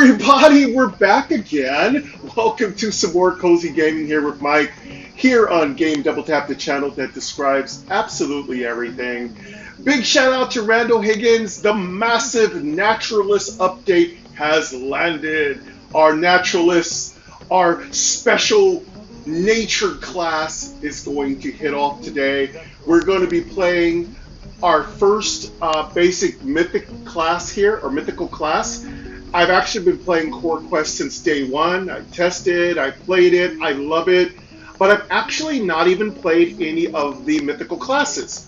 everybody, we're back again. Welcome to some more cozy gaming here with Mike, here on Game Double Tap, the channel that describes absolutely everything. Big shout out to Randall Higgins. The massive Naturalist update has landed. Our Naturalists, our special nature class is going to hit off today. We're going to be playing our first basic mythic class here, or mythical class. I've actually been playing Core Quest since day one. I tested, I played it, I love it, but I've actually not even played any of the mythical classes.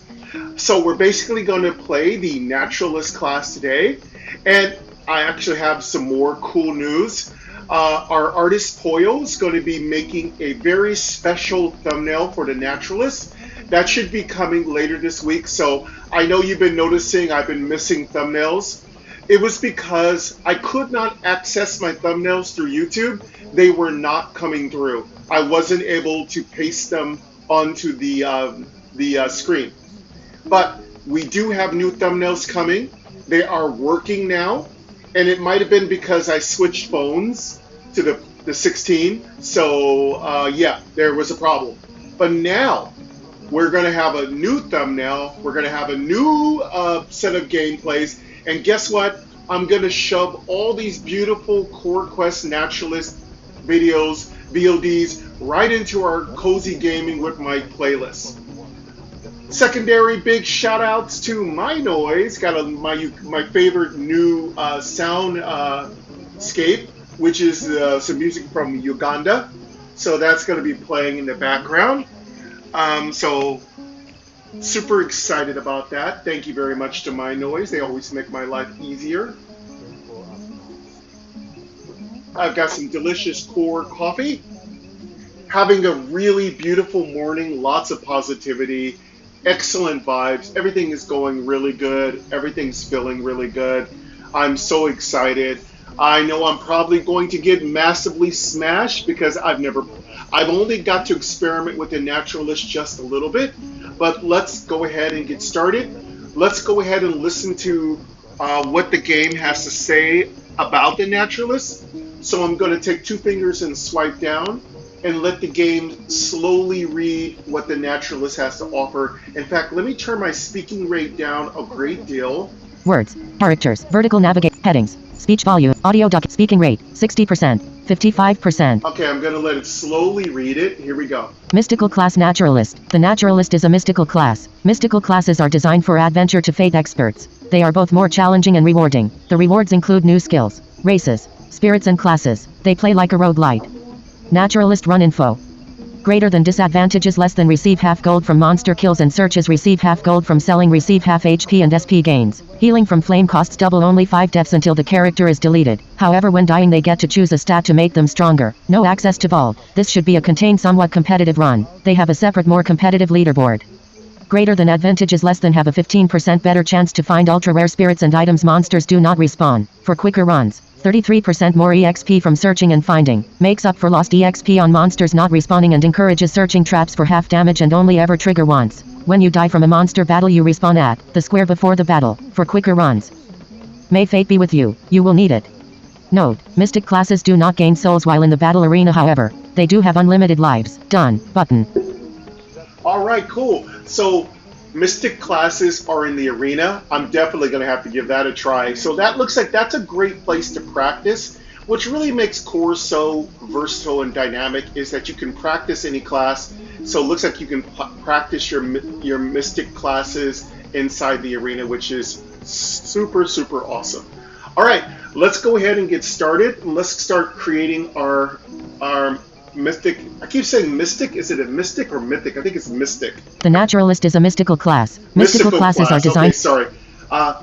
So we're basically going to play the Naturalist class today, and I actually have some more cool news. Our artist Poyo is going to be making a very special thumbnail for the Naturalist. That should be coming later this week. So I know you've been noticing I've been missing thumbnails. It was because I could not access my thumbnails through YouTube. They were not coming through. I wasn't able to paste them onto the screen. But we do have new thumbnails coming. They are working now. And it might have been because I switched phones to the 16. So yeah, there was a problem. But now we're going to have a new thumbnail. We're going to have a new set of gameplays. And guess what? I'm going to shove all these beautiful Core Quest Naturalist videos, VODs, right into our Cozy Gaming with Mike playlist. Secondary big shout outs to My Noise. Got my favorite new soundscape, which is some music from Uganda. So that's going to be playing in the background. So super excited about that. Thank you very much to My Noise. They always make my life easier. I've got some delicious Core coffee. Having a really beautiful morning, lots of positivity, excellent vibes. Everything is going really good. Everything's feeling really good. I'm so excited. I know I'm probably going to get massively smashed because I've only got to experiment with the Naturalist just a little bit. But let's go ahead and get started. Let's go ahead and listen to what the game has to say about the Naturalist. So I'm going to take two fingers and swipe down and let the game slowly read what the Naturalist has to offer. In fact, let me turn my speaking rate down a great deal. Words, characters, vertical navigate, headings, speech volume, audio doc, speaking rate, 60%, 55%. Okay, I'm going to let it slowly read it. Here we go. Mystical class Naturalist. The Naturalist is a mystical class. Mystical classes are designed for adventure to fate experts. They are both more challenging and rewarding. The rewards include new skills, races, spirits and classes. They play like a roguelite. Naturalist run info. Greater than disadvantages less than receive half gold from monster kills and searches, receive half gold from selling, receive half HP and SP gains. Healing from flame costs double, only 5 deaths until the character is deleted. However, when dying they get to choose a stat to make them stronger. No access to vault. This should be a contained somewhat competitive run. They have a separate more competitive leaderboard. Greater than advantages less than have a 15% better chance to find ultra rare spirits and items monsters do not respawn. For quicker runs. 33% more EXP from searching and finding. Makes up for lost EXP on monsters not respawning and encourages searching traps for half damage and only ever trigger once. When you die from a monster battle you respawn at the square before the battle. For quicker runs. May fate be with you. You will need it. Note, mystic classes do not gain souls while in the battle arena, however. They do have unlimited lives. Done. Button. Alright, cool. So Mystic classes are in the arena. I'm definitely going to have to give that a try. So that looks like that's a great place to practice. Which really makes Core so versatile and dynamic is that you can practice any class. So it looks like you can practice your Mystic classes inside the arena, which is super, super awesome. All right, let's go ahead and get started. Let's start creating our Mystic. I keep saying Mystic. Is it a Mystic or Mythic? I think it's Mystic. The Naturalist is a mystical class. Mystical classes are designed... Okay, sorry.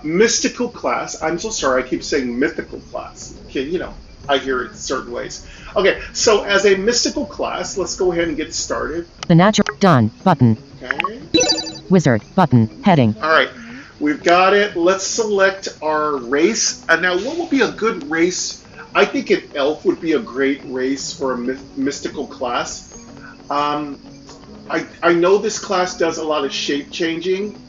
Mystical class. I'm so sorry. I keep saying mythical class. Okay, you know, I hear it certain ways. Okay, so as a mystical class, let's go ahead and get started. The natural... Done. Button. Okay. Wizard. Button. Heading. All right. We've got it. Let's select our race. And now what would be a good race? I think an elf would be a great race for a mystical class. I know this class does a lot of shape changing.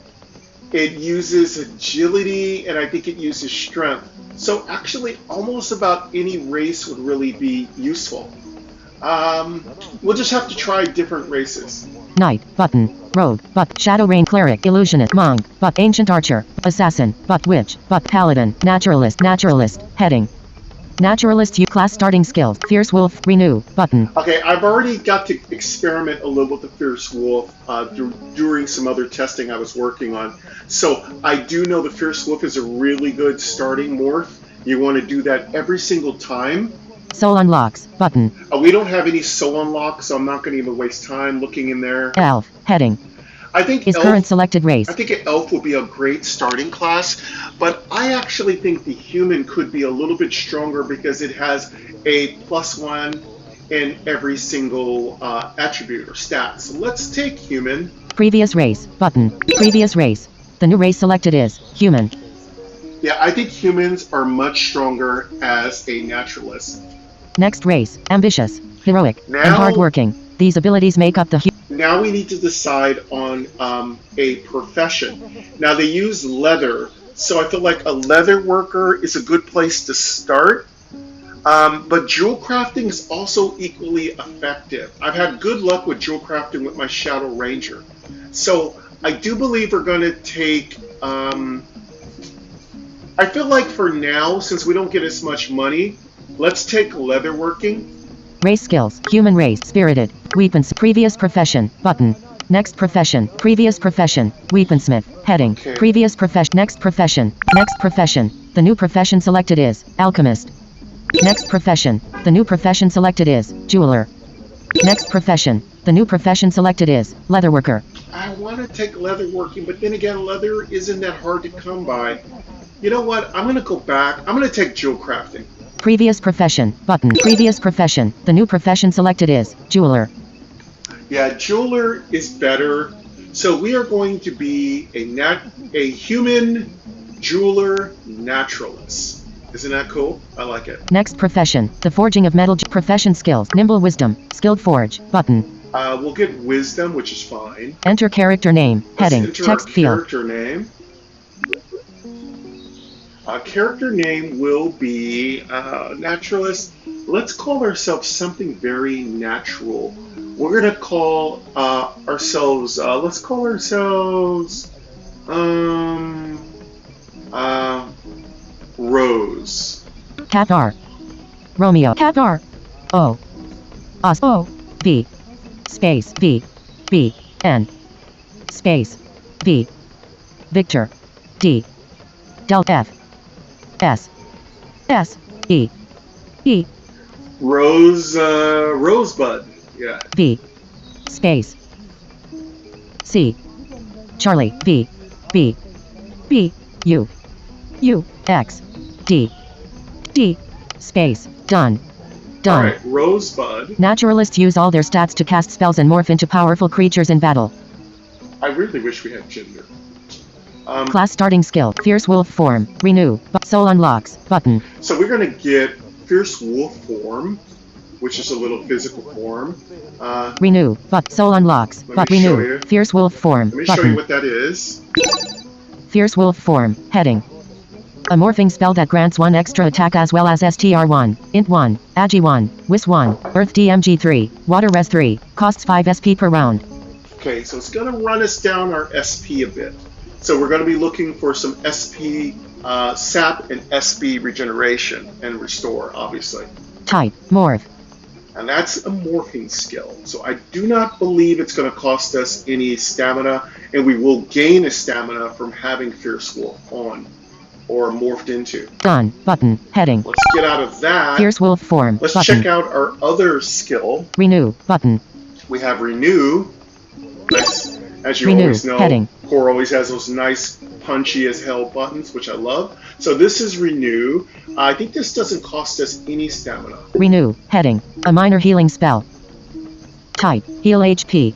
It uses agility, and I think it uses strength. So actually, almost about any race would really be useful. We'll just have to try different races. Knight, button, rogue, but shadow rain cleric, illusionist, monk, but ancient archer, assassin, but witch, but paladin, naturalist, heading. Naturalist U class starting skills, fierce wolf, renew, button. Okay, I've already got to experiment a little with the Fierce Wolf during some other testing I was working on. So I do know the Fierce Wolf is a really good starting morph. You want to do that every single time. Soul unlocks, button. We don't have any soul unlock, so I'm not going to even waste time looking in there. Elf, heading. I think Is current selected race. I think an elf would be a great starting class, but I actually think the human could be a little bit stronger because it has a +1 in every single attribute or stat. So let's take human. Previous race, button. Previous race. The new race selected is human. Yeah, I think humans are much stronger as a naturalist. Next race, ambitious, heroic, and Now- hardworking. These abilities make up the Now we need to decide on a profession. Now they use leather, so I feel like a leather worker is a good place to start. But jewel crafting is also equally effective. I've had good luck with jewel crafting with my Shadow Ranger. So I do believe we're going to take... I feel like for now, since we don't get as much money, let's take leatherworking. race skills, human race, spirited, weapons, previous profession, button. Next profession, previous profession, weaponsmith, heading, Okay. previous profession, next profession, the new profession selected is, alchemist. Next profession, the new profession selected is, jeweler. Next profession, the new profession selected is, leatherworker. I want to take leatherworking, but then again, leather isn't that hard to come by. You know what? I'm going to go back. I'm going to take jewel crafting. Previous profession, button, previous profession, the new profession selected is, jeweler. Yeah, jeweler is better. So we are going to be a human jeweler naturalist. Isn't that cool? I like it. Next profession, the forging of metal, profession skills, nimble wisdom, skilled forge, button. We'll get wisdom, which is fine. Enter character name, Let's heading, enter text our field. character name. Character name will be naturalist. Let's call ourselves something very natural. We're gonna call ourselves. Let's call ourselves Rose. Qatar. Romeo. Qatar. O. Os. O. B. Space. V. B. N. Space. V. Victor. D. Del F. S. S. E. E. Rosebud. Yeah. B. Space. C. Charlie. B. B. B. U. U. X. D. D. Space. Done. Done. All right. Rosebud. Naturalists use all their stats to cast spells and morph into powerful creatures in battle. I really wish we had gender. Class starting skill, fierce wolf form, renew, soul unlocks, button. So we're gonna get fierce wolf form, which is a little physical form. Renew, but soul unlocks, Let but me show renew, you. fierce wolf form, Let me show you button. what that is. Fierce wolf form, heading. A morphing spell that grants 1 extra attack as well as STR1, Int 1, Agi 1, Whis 1, Earth DMG 3, Water Res 3, costs 5 SP per round. Okay, so it's gonna run us down our SP a bit. So we're gonna be looking for some SP sap and SP regeneration and restore, obviously. Type, morph. And that's a morphing skill. So I do not believe it's going to cost us any stamina, and we will gain a stamina from having Fierce Wolf on or morphed into. Done, button, heading. Let's get out of that. Fierce wolf form, Let's button. check out our other skill. Renew, button. We have Renew. Nice. As you Renew, always know, heading. Core always has those nice punchy as hell buttons, which I love. So this is Renew. I think this doesn't cost us any stamina. Renew, heading. A minor healing spell. Type, heal HP.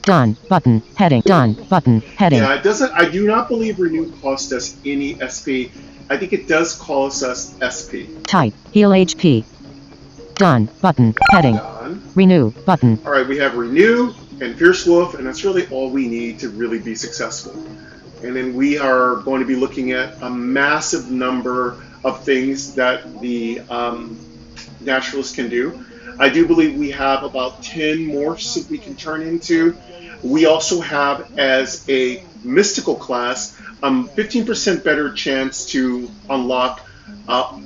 Done, button, heading. Done, button, heading. Yeah, it doesn't. I do not believe Renew cost us any SP. I think it does cost us SP. Type, heal HP. Done, button, heading. Done. Renew, button. All right, we have Renew and Fierce Wolf, and that's really all we need to really be successful. And then we are going to be looking at a massive number of things that the Naturalist can do. I do believe we have about 10 morphs that we can turn into. We also have, as a mystical class, 15% better chance to unlock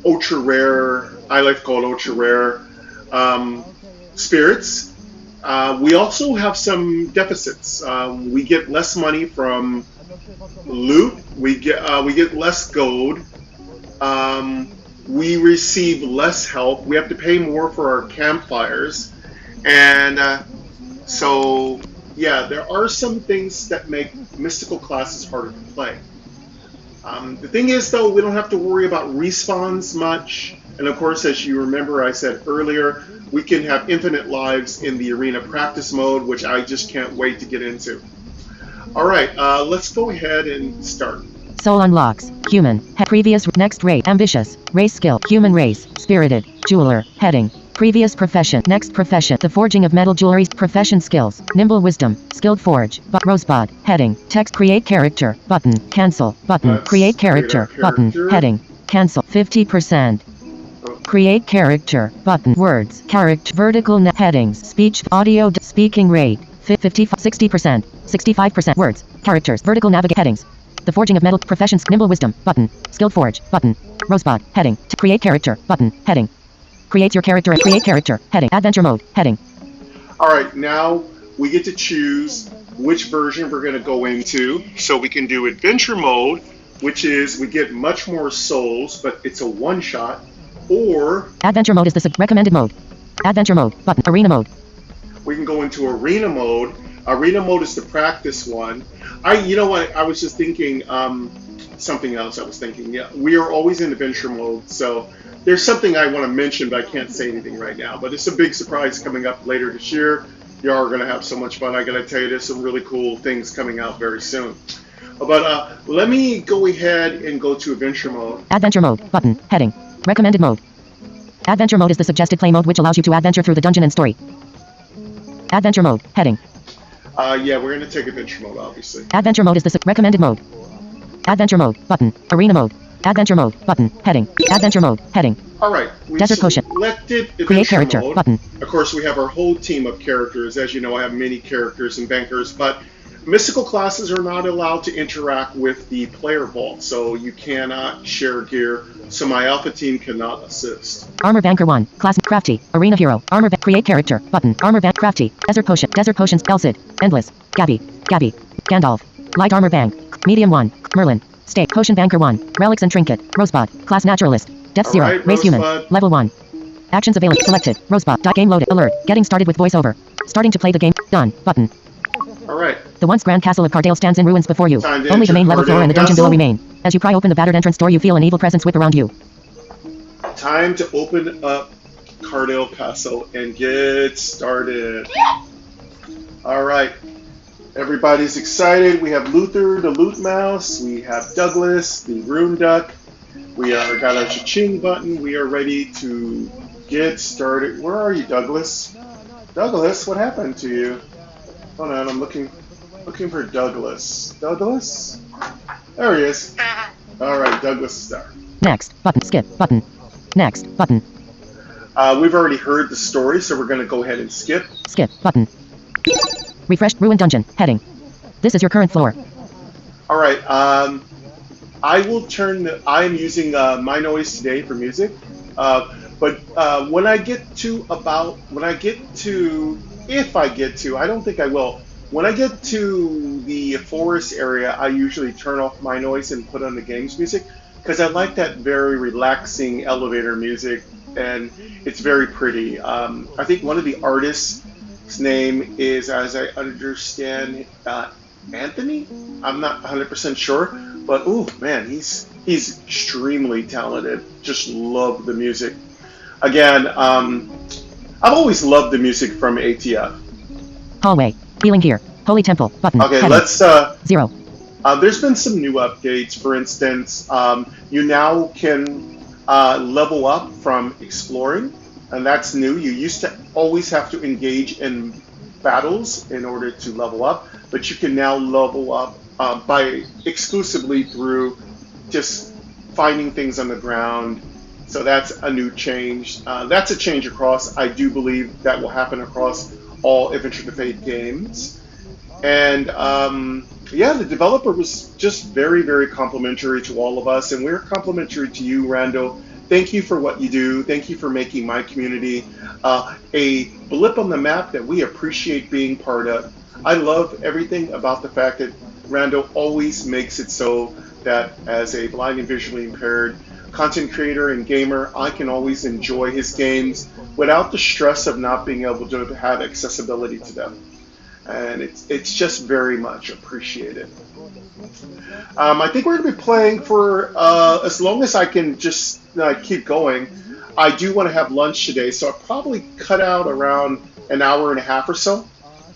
ultra rare, I like to call it ultra rare um, spirits. We also have some deficits. We get less money from loot. We get less gold. Um, we receive less help. We have to pay more for our campfires, and so yeah, there are some things that make mystical classes harder to play. The thing is, though, we don't have to worry about respawns much. And of course, as you remember, I said earlier, we can have infinite lives in the arena practice mode, which I just can't wait to get into. All right, let's go ahead and start. Soul unlocks. Human. Previous. Next rate. Ambitious. Race skill. Human race. Spirited. Jeweler. Heading. Previous profession. Next profession. The forging of metal jewelry. Profession skills. Nimble wisdom. Skilled forge. Rosebud. Heading. Text. Create character. Button. Cancel. Button. Let's Create create character. our Button. character. Heading. Cancel. 50%. Create character. Button. Words. Character. Vertical. Headings. Speech. Audio. Speaking rate. 50. 60%. 65%. Words. Characters. Vertical navigate. Headings. The forging of metal. Professions. Nimble wisdom. Button. Skilled forge. Button. Rosebud. Heading. Create character. Button. Heading. Create your character. Create character. Heading. Adventure mode. Heading. All right, now we get to choose which version we're going to go into. So we can do adventure mode, which is we get much more souls, but it's a one shot. Or Adventure mode is the recommended mode. Adventure mode. Button. Arena mode. we can go into arena mode. Arena mode is the practice one. You know what? I was just thinking something else. I was thinking, yeah, we are always in adventure mode. So there's something I want to mention, but I can't say anything right now. But it's a big surprise coming up later this year. You are going to have so much fun. I got to tell you, there's some really cool things coming out very soon. But let me go ahead and go to adventure mode. Adventure mode. Button. Heading. Recommended mode. Adventure mode is the suggested play mode which allows you to adventure through the dungeon and story. Adventure mode. Heading. Yeah, we're going to take adventure mode, obviously. Adventure mode is the recommended mode. Adventure mode. Button. Arena mode. Adventure mode. Button. Heading. Adventure mode. Heading. All right. We Desert Potion. selected adventure Create character. mode. Button. Of course, we have our whole team of characters. As you know, I have many characters and bankers, but mystical classes are not allowed to interact with the player vault, so you cannot share gear. So my alpha team cannot assist. Armor Banker 1. Class Crafty. Arena Hero. Create character. Button. Armor Bank Crafty. Desert Potion. Desert Potions. Elcid. Endless. Gabby. Gandalf. Light Armor Bank. Medium 1. Merlin. State. Potion Banker 1. Relics and Trinket. Rosebud. Class Naturalist. Depth 0. Alright, Race Human. Rosebud. Level 1. Actions available. Selected. Rosebud. Game loaded. Alert. Getting started with voiceover. Starting to play the game. Done. Button. All right. The once grand castle of Cardale stands in ruins before you. Time to Only the enter main level floor Cardale and the dungeon Castle. below remain. As you pry open the battered entrance door, you feel an evil presence whip around you. Time to open up Cardale Castle and get started. All right. Everybody's excited. We have Luther, the Loot Mouse. We have Douglas, the Rune Duck. We are got our cha-ching button. We are ready to get started. Where are you, Douglas? Douglas, what happened to you? Hold on, I'm looking for Douglas. Douglas? There he is. All right, Douglas is there. Next. Button. Skip. Button. Next. Button. We've already heard the story, so we're going to go ahead and skip. Skip. Button. Refreshed. Ruined dungeon. Heading. This is your current floor. All right. I will turn. I'm using my noise today for music, but when I get to, if I get to, I don't think I will. When I get to the forest area, I usually turn off my noise and put on the game's music because I like that very relaxing elevator music, and it's very pretty. I think one of the artists' name is, as I understand, Anthony. I'm not 100% sure, but oh man, he's extremely talented. Just love the music. Again, I've always loved the music from ATF. Hallway. Healing gear. Holy temple. Button. Okay, Heading. let's. 0. There's been some new updates. For instance, you now can level up from exploring, and that's new. You used to always have to engage in battles in order to level up, but you can now level up by exclusively through just finding things on the ground. So that's a new change. That's a change across. I do believe that will happen across all Adventure to Fate games. And yeah, the developer was just very, very complimentary to all of us, and we're complimentary to you, Rando. Thank you for what you do. Thank you for making my community a blip on the map that we appreciate being part of. I love everything about the fact that Rando always makes it so that as a blind and visually impaired content creator and gamer, I can always enjoy his games without the stress of not being able to have accessibility to them. And it's just very much appreciated. I think we're going to be playing for as long as I can just keep going. I do want to have lunch today, so I'll probably cut out around an hour and a half or so.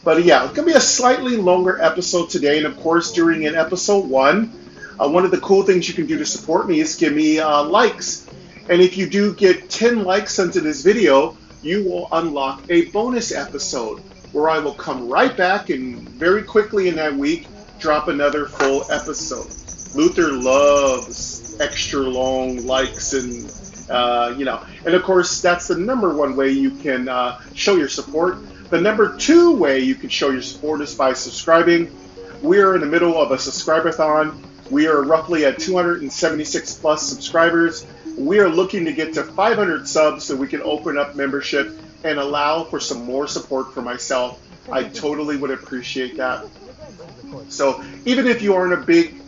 But yeah, it's going to be a slightly longer episode today. And of course, during an episode one of the cool things you can do to support me is give me likes. And if you do get 10 likes onto this video, you will unlock a bonus episode where I will come right back and very quickly in that week drop another full episode. Luther loves extra long likes and and of course that's the #1 way you can show your support. The #2 way you can show your support is by subscribing. We are in the middle of a subscriber-thon. We are roughly at 276 plus subscribers. We are looking to get to 500 subs so we can open up membership and allow for some more support for myself. I totally would appreciate that. So even if you aren't a big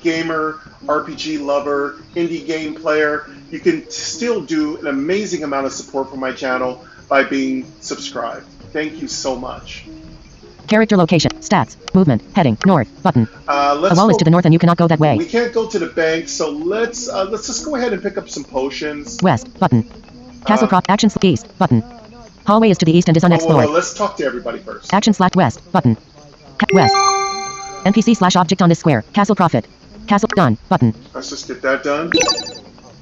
gamer, RPG lover, indie game player, you can still do an amazing amount of support for my channel by being subscribed. Thank you so much. Character location, stats, movement, heading, north, button. A wall is to the north and you cannot go that way. We can't go to the bank, so let's just go ahead and pick up some potions. West, button. Castle Croft, action east, button. Hallway is to the east and is unexplored. Well, let's talk to everybody first. Action west, button. West. NPC /object on this square. Castle Profit. Castle done, button. Let's just get that done.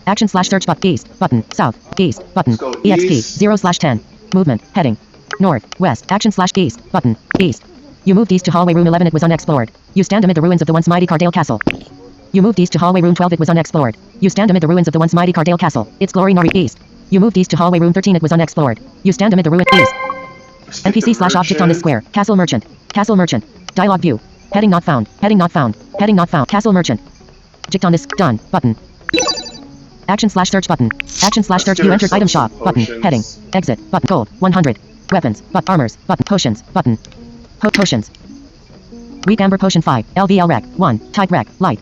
Action search east, button. South, east, button. Let's go EXP, east. 0/10. Movement, heading. North, west, action east, button, east. You moved east to hallway room 11, it was unexplored. You stand amid the ruins of the once mighty Cardale Castle. You moved east to hallway room 12, it was unexplored. You stand amid the ruins of the once mighty Cardale Castle. Its glory east. You moved east to hallway room 13, it was unexplored. You stand amid the ruins east. NPC /object on this square. Castle merchant. Castle merchant. Dialogue view. Heading not found. Heading not found. Heading not found. Castle merchant. Object on this done button. Action search button. Action search. You entered item shop button. Heading. Exit button. Gold 100. Weapons but armors button. Potions button. Potions. Weak amber potion 5. LVL rec 1. Type rec light.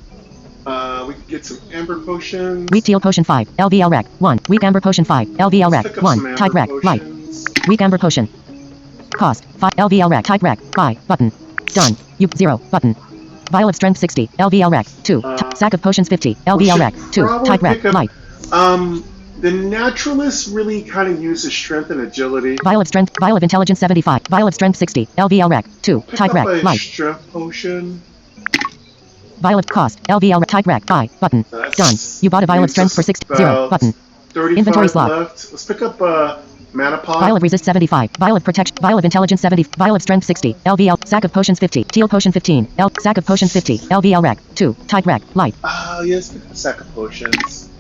We can get some amber potions. Weak teal potion 5. LVL rec 1. Weak amber potion 5. LVL rec 1. Type rec light. Weak amber potion. Cost 5. LVL rec type rec buy button. Done. You 0 button. Vial of strength 60. LVL rec 2. Sack of potions 50. LVL rec 2. Type rec light. The Naturalist really kind of uses strength and agility. Vial of strength. Vial of intelligence 75. Vial of strength 60. LVL rec 2. Type rec light. Strength potion. Vial of cost. LVL rec type rec buy button. Done. You bought a vial of strength for 60. 0 button. 35 inventory slot. Left. Let's pick up mana pot. Vial of resist 75. Vial of protection. Vial of intelligence 70. Vial of strength 60. LVL. Sack of potions 50. Teal potion 15. Sack of potions 50. LVL rec 2. Type rec light. Yes, pick up a sack of potions.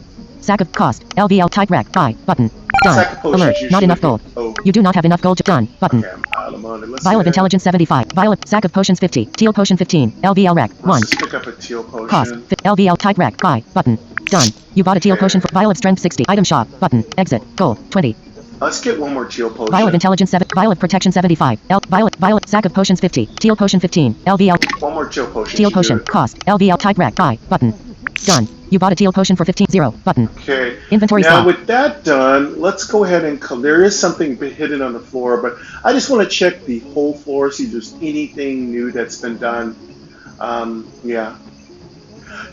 Sack of cost. LVL type rec buy button. Done. Sack of potions Alert. Not enough gold. Oh. You do not have enough gold to done button. Okay, I'm out of money. Let's Vial of intelligence 75. Vial of sack of potions 50. Teal potion 15. LVL rec 1. Let's pick up a teal potion. Cost. LVL type rec buy button. Done. You bought a teal potion for vial of strength 60. Item shop button. Exit. Gold 20. Let's get one more teal potion. Vial of intelligence 7. Vial of protection 75. Vial of sack of potions 50. Teal potion 15. LVL. One more teal potion. Teal potion. Cost. LVL type rec buy button. Done. You bought a teal potion for 15. 0 button. Okay. Inventory now slot. with that done, let's go ahead and there is something hidden on the floor, but I just want to check the whole floor, see if there's anything new that's been done. Yeah.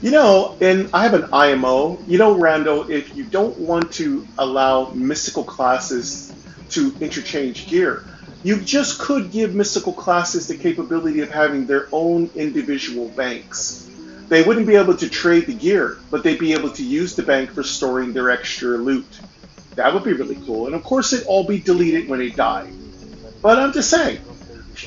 You know, and I have an IMO. You know, Rando, if you don't want to allow mystical classes to interchange gear, you just could give mystical classes the capability of having their own individual banks. They wouldn't be able to trade the gear, but they'd be able to use the bank for storing their extra loot. That would be really cool. And of course, it'd all be deleted when they die. But I'm just saying,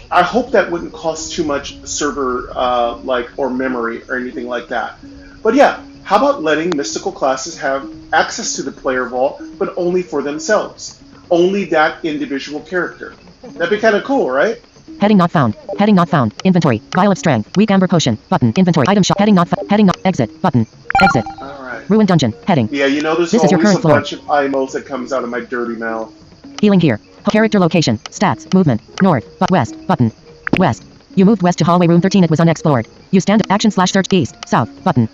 I hope that wouldn't cost too much server or memory or anything like that. But yeah, How about letting mystical classes have access to the player vault, but only for themselves? Only that individual character. That'd be kind of cool, right? Heading not found. Heading not found. Inventory. Vial of strength. Weak amber potion. Button. Inventory. Item shop. Heading not. Heading not. Exit. Button. Exit. All right. Ruined dungeon. Heading. Yeah, you know there's This is your always current a floor. bunch of IMOs that comes out of my dirty mouth. Healing here. Character location. Stats. Movement. North. But west. Button. West. You moved west to hallway room 13. It was unexplored. You stand action slash search east. South. Button.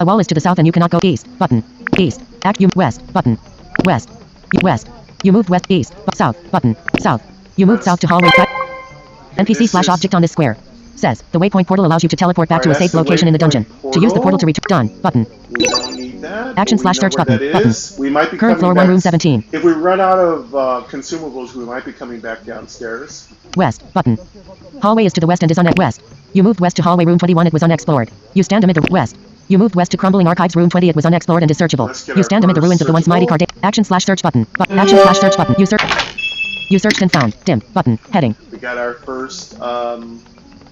A wall is to the south and you cannot go east. Button. East. Act you west. Button. West. West. You moved west east. South. Button. South. You moved south to hallway. NPC slash object on this square. Says, the waypoint portal allows you to teleport back to a safe location in the dungeon. To use the portal to return. Done. Button. We don't need that. Action slash search button. Button. We might be Current floor coming 1 room back. 17. If we run out of consumables, we might be coming back downstairs. West. Button. Hallway is to the west and is west. You moved west to hallway room 21. It was unexplored. You stand amid the west. You moved west to crumbling archives room 20. It was unexplored and is searchable. You stand amid the ruins of the once mighty card. Action slash search button. Action slash search button. You search. You searched and found. Dim. Button. Heading. We got our first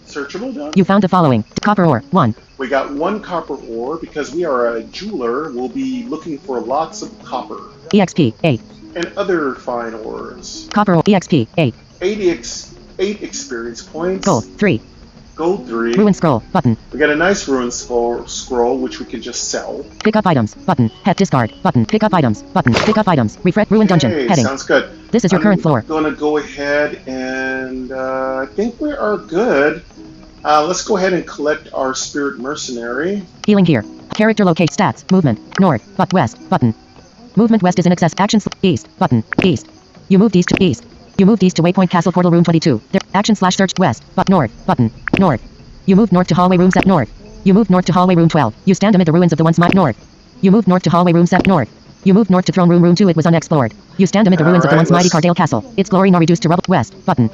searchable done. You found the following. Copper ore. 1. We got 1 copper ore because we are a jeweler. We'll be looking for lots of copper. EXP. 8. And other fine ores. Copper ore. EXP. 8. 8 experience points. Gold. 3. Gold 3. Ruin scroll. Button. We got a nice ruin scroll which we can just sell. Pick up items. Button. Head discard. Button. Pick up items. Button. Pick up items. Refresh. Ruin dungeon. Hey, Heading. sounds good. This is your current floor. I'm gonna go ahead and I think we are good. Let's go ahead and collect our spirit mercenary. Healing here. Character locate stats. Movement. North. But west. Button. Movement west is in excess. Action east. Button. East. You moved east to east. You moved east to waypoint castle portal room 22. There. Action slash search west. But north. Button. North. You moved north to hallway room set north. You moved north to hallway room 12. You stand amid the ruins of the once might north. You moved north to hallway room set north. You moved north to throne room 2. It was unexplored. You stand amid the ruins of the once mighty Cardale Castle. Its glory now reduced to rubble. West. Button.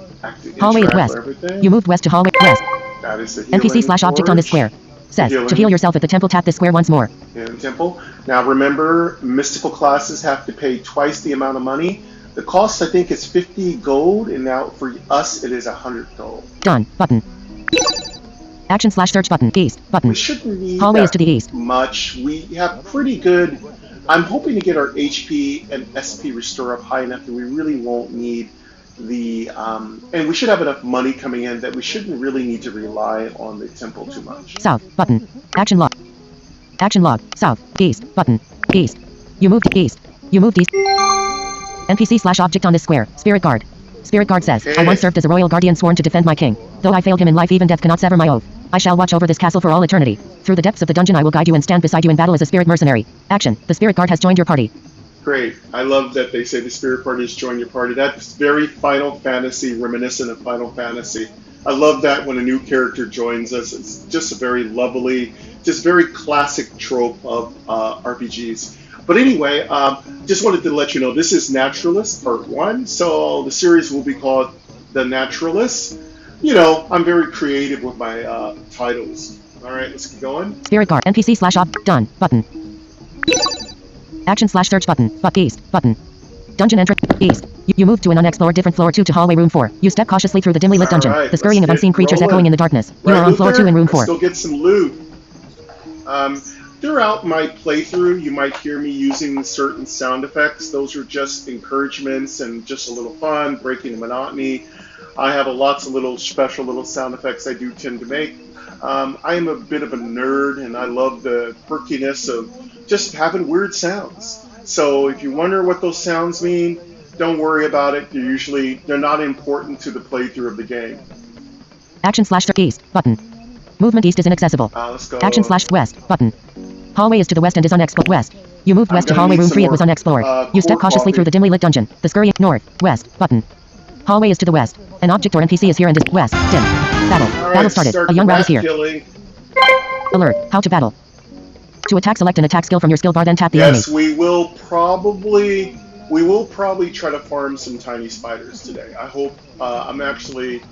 Hallway west. You moved west to hallway west. That is the NPC slash object on this square. Says, to heal yourself at the temple, tap this square once more. In temple. Now remember, mystical classes have to pay twice the amount of money. The cost, I think, is 50 gold, and now for us, it is 100 gold. Done. Button. Action slash search button. East. Button. We shouldn't need hallway is to the east. Much. We have pretty good. I'm hoping to get our HP and SP restore up high enough that we really won't need the. And we should have enough money coming in that we shouldn't really need to rely on the temple too much. South. Button. Action log. Action log. South. East. Button. East. You moved east. You moved east. NPC slash object on this square. Spirit guard. Spirit guard says, I once served as a royal guardian sworn to defend my king. Though I failed him in life, even death cannot sever my oath. I shall watch over this castle for all eternity. Through the depths of the dungeon I will guide you and stand beside you in battle as a spirit mercenary. Action. The spirit guard has joined your party. Great. I love that they say the spirit party has joined your party. That's very Final Fantasy, reminiscent of Final Fantasy. I love that when a new character joins us. It's just a very lovely, just very classic trope of RPGs. But anyway, just wanted to let you know this is Naturalist Part 1. So the series will be called The Naturalist. You know, I'm very creative with my titles. All right, let's get going. Spirit guard. NPC slash ob. Done. Button. Action slash search button. But east. Button. Dungeon entrance. East. You move to an unexplored different floor 2 to hallway room 4. You step cautiously through the dimly lit dungeon. Right, the scurrying of unseen creatures rolling. echoing in the darkness. You Right, are on floor 2 in room 4. Let's go get some loot. Throughout my playthrough, you might hear me using certain sound effects. Those are just encouragements and just a little fun, breaking the monotony. I have lots of little special little sound effects I do tend to make. I am a bit of a nerd, and I love the quirkiness of just having weird sounds. So if you wonder what those sounds mean, don't worry about it. They're not important to the playthrough of the game. Action slash east. Button. Movement east is inaccessible. Let's go. Action slash west. Button. Hallway is to the west and is unexplored. West. You moved west to hallway room 3. It was unexplored. You step cautiously through the dimly lit dungeon. The scurry north. West. Button. Hallway is to the west. An object or NPC is here and is west. Dim. Battle. All right, Battle started. start A young rat is rat here. killing. Alert. How to battle. To attack, select an attack skill from your skill bar, then tap the enemy. Yes, we will probably try to farm some tiny spiders today. I hope I'm actually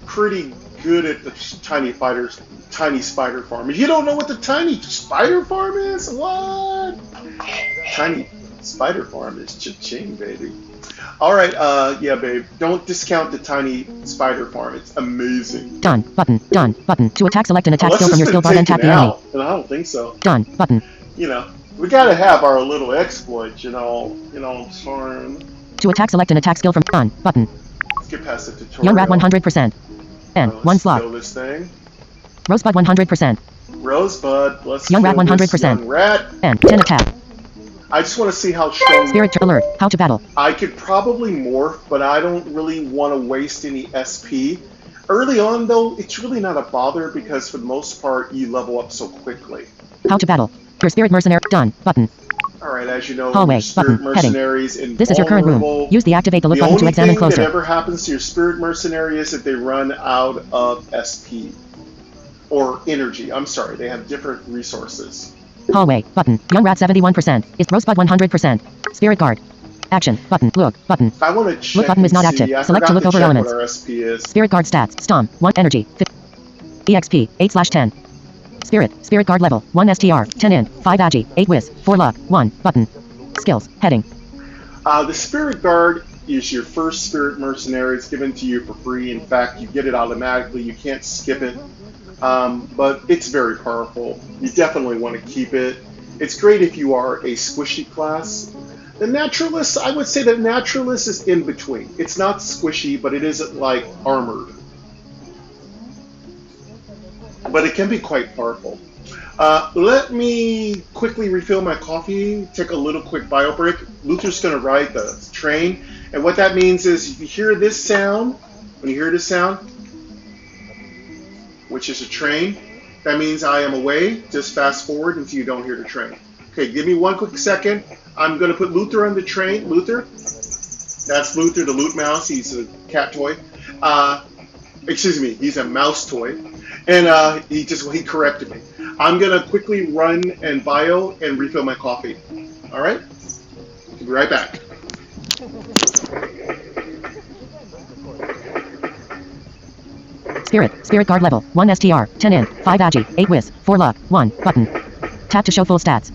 pretty good at the tiny spider farm. If you don't know what the tiny spider farm is, what? Tiny Spider Farm is cha-ching, baby. All right, yeah, babe. Don't discount the tiny spider farm. It's amazing. Done. Button. Done. Button. To attack, select an attack Unless skill from it's your been skill bar, then taken tap the enemy. out, and I don't think so. Done. Button. You know, we gotta have our little exploits, you know. Farm. To attack, select an attack skill from done. Button. Let's get past the tutorial. Young rat 100%. And one Let's slot. kill this thing. Rosebud 100%. Rosebud, let's Young rat kill this 100%. young rat. And 10 attack. I just want to see how strong. Spirit alert. How to battle. I could probably morph, but I don't really want to waste any SP. Early on, though, it's really not a bother because for the most part, you level up so quickly. How to battle. Your spirit mercenary. Done. Button. Alright, as you know, Hallway. your spirit Button. Heading. mercenaries invulnerable. This is your current room. Use the activate the look button to examine The only thing closer. that ever happens to your spirit mercenary is that they run out of SP. Or energy. I'm sorry, they have different resources. Hallway. Button. Young rat 71%. Is Rosebud 100%. Spirit guard. Action. Button. Look. Button. I want to check. Look button is not and see. active. I Select to forgot look over check elements. What our SP is. Spirit guard stats. Stom. 1 energy. EXP. 8/10. Spirit guard level. 1 STR. 10 int. 5 agi. 8 whiz. 4 luck. 1 button. Skills. Heading. The spirit guard is your first spirit mercenary. It's given to you for free. In fact, you get it automatically. You can't skip it. But it's very powerful. You definitely want to keep it. It's great if you are a squishy class. The Naturalist, I would say the Naturalist is in between. It's not squishy, but it isn't like armored. But it can be quite powerful. Let me quickly refill my coffee, take a little quick bio break. Luther's going to ride the train. And what that means is if you hear this sound, when you hear this sound, which is a train, that means I am away. Just fast forward until you don't hear the train. Okay, give me one quick second. I'm going to put Luther on the train. Luther, that's Luther, the loot mouse. He's a cat toy. Excuse me, he's a mouse toy. And he corrected me. I'm going to quickly run and bio and refill my coffee. All right? I'll be right back. Spirit guard level. 1 STR. 10 int. 5 agi. 8 whiz. 4 luck. 1 button. Tap to show full stats.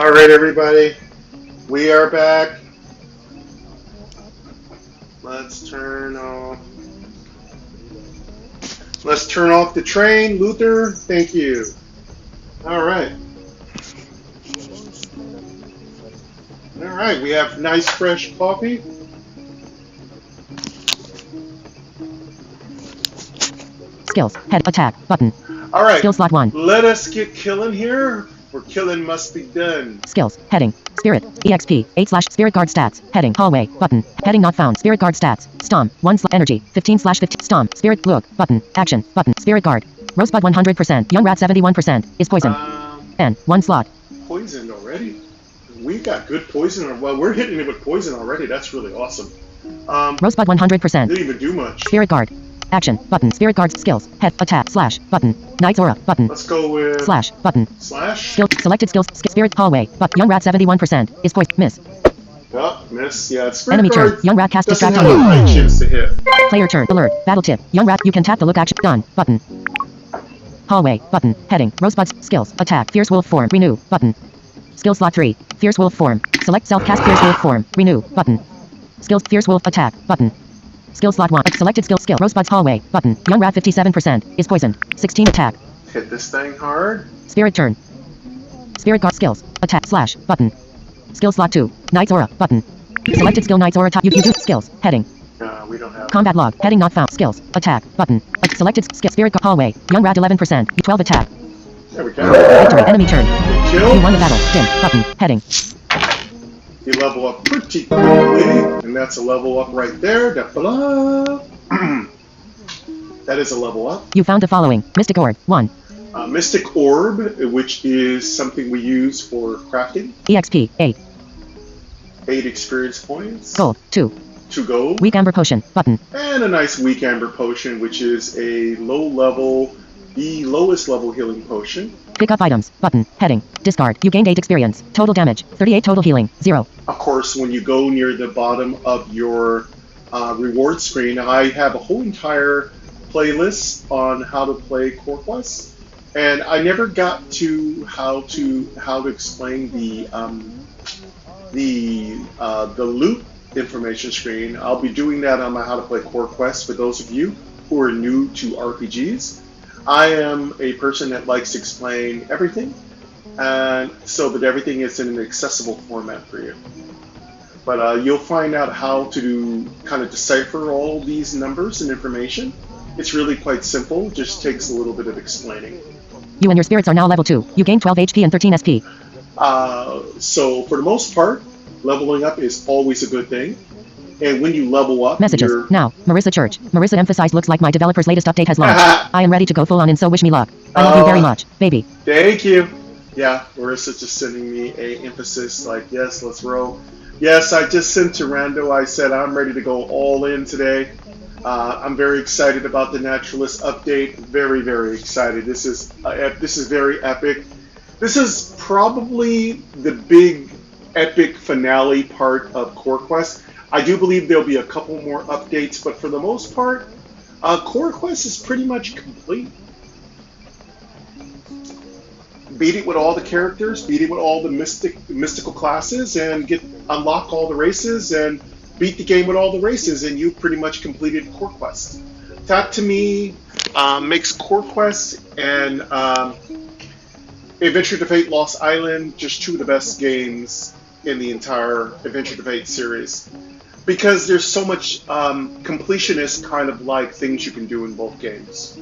All right, everybody, we are back. Let's turn off. Let's turn off the train, Luther. Thank you. All right. All right. We have nice fresh coffee. Skills. Head. Attack. Button. All right. Skill slot 1. Let us get killing here. For killing must be done. Skills. Heading. Spirit. EXP. 8/ Spirit Guard stats. Heading. Hallway. Button. Heading not found. Spirit Guard stats. Stomp. 1/ Energy. 15/15. Stomp. Spirit. Look. Button. Action. Button. Spirit Guard. Rosebud 100%. Young Rat 71%. Is poison. N. 1 slot. Poisoned already? We got good poison. Well, we're hitting it with poison already. That's really awesome. Rosebud 100%. Didn't even do much. Spirit Guard. Action. Button. Spirit Guards. Skills. Head. Attack. Slash. Button. Knight's Aura. Button. Let's go with... Slash. Button. Slash? Skill. Selected skills. Spirit. Hallway. But Young Rat 71%. Is poison. Miss. Oh, miss. Yeah, Spirit Enemy Guard turn. Young Rat cast doesn't distract have on a high you. chance to hit. Player turn. Alert. Battle tip. Young Rat. You can tap the look action. Done. Button. Hallway. Button. Heading. Rosebuds. Skills. Attack. Fierce Wolf form. Renew. Button. Skill slot 3. Fierce Wolf form. Select self cast Fierce Wolf form. Renew. Button. Skills. Fierce Wolf attack. Button. Skill slot 1. Selected skill. Rosebuds hallway. Button. Young Rat 57%. Is poisoned. 16 attack. Hit this thing hard. Spirit turn. Spirit Guard skills. Attack. Slash. Button. Skill slot 2. Knight's Aura. Button. Selected skill Knight's Aura top. You do skills. Heading. We don't have... Combat log. Heading not found. Skills. Attack. Button. Selected skill. Spirit Guard hallway. Young Rat 11%. 12 attack. There we go. Victory. Enemy turn. Kill. You won the battle. Dim. Button. Heading. You level up pretty quickly, and that's a level up right there. That is a level up. You found the following. Mystic Orb. 1. Mystic Orb, which is something we use for crafting. EXP. 8. 8 experience points. Gold. 2. 2 gold. Weak Amber Potion. Button. And a nice Weak Amber Potion, which is a low level, the lowest level healing potion. Pick up items. Button. Heading. Discard. You gained 8 experience. Total damage. 38 total healing. 0. Of course, when you go near the bottom of your reward screen, I have a whole entire playlist on how to play Core Quest, and I never got to how to explain the loot information screen. I'll be doing that on my How to Play Core Quest for those of you who are new to RPGs. I am a person that likes to explain everything, and so that everything is in an accessible format for you. But you'll find out how to kind of decipher all these numbers and information. It's really quite simple, just takes a little bit of explaining. You and your spirits are now level 2. You gain 12 HP and 13 SP. So for the most part, leveling up is always a good thing. And when you level up, Messages. Now, Marissa Church. Marissa emphasized looks like my developer's latest update has launched. I am ready to go full on and so wish me luck. I love you very much, baby. Thank you. Yeah, Marissa's just sending me a emphasis like, yes, let's roll. Yes, I just sent to Rando. I said I'm ready to go all in today. I'm very excited about the Naturalist update. Very, very excited. This is very epic. This is probably the big epic finale part of Core Quest. I do believe there'll be a couple more updates, but for the most part, Core Quest is pretty much complete. Beat it with all the characters, beat it with all the mystical classes, and unlock all the races, and beat the game with all the races, and you pretty much completed Core Quest. That to me makes Core Quest and Adventure to Fate Lost Island just 2 of the best games in the entire Adventure to Fate series. Because there's so much completionist kind of like things you can do in both games.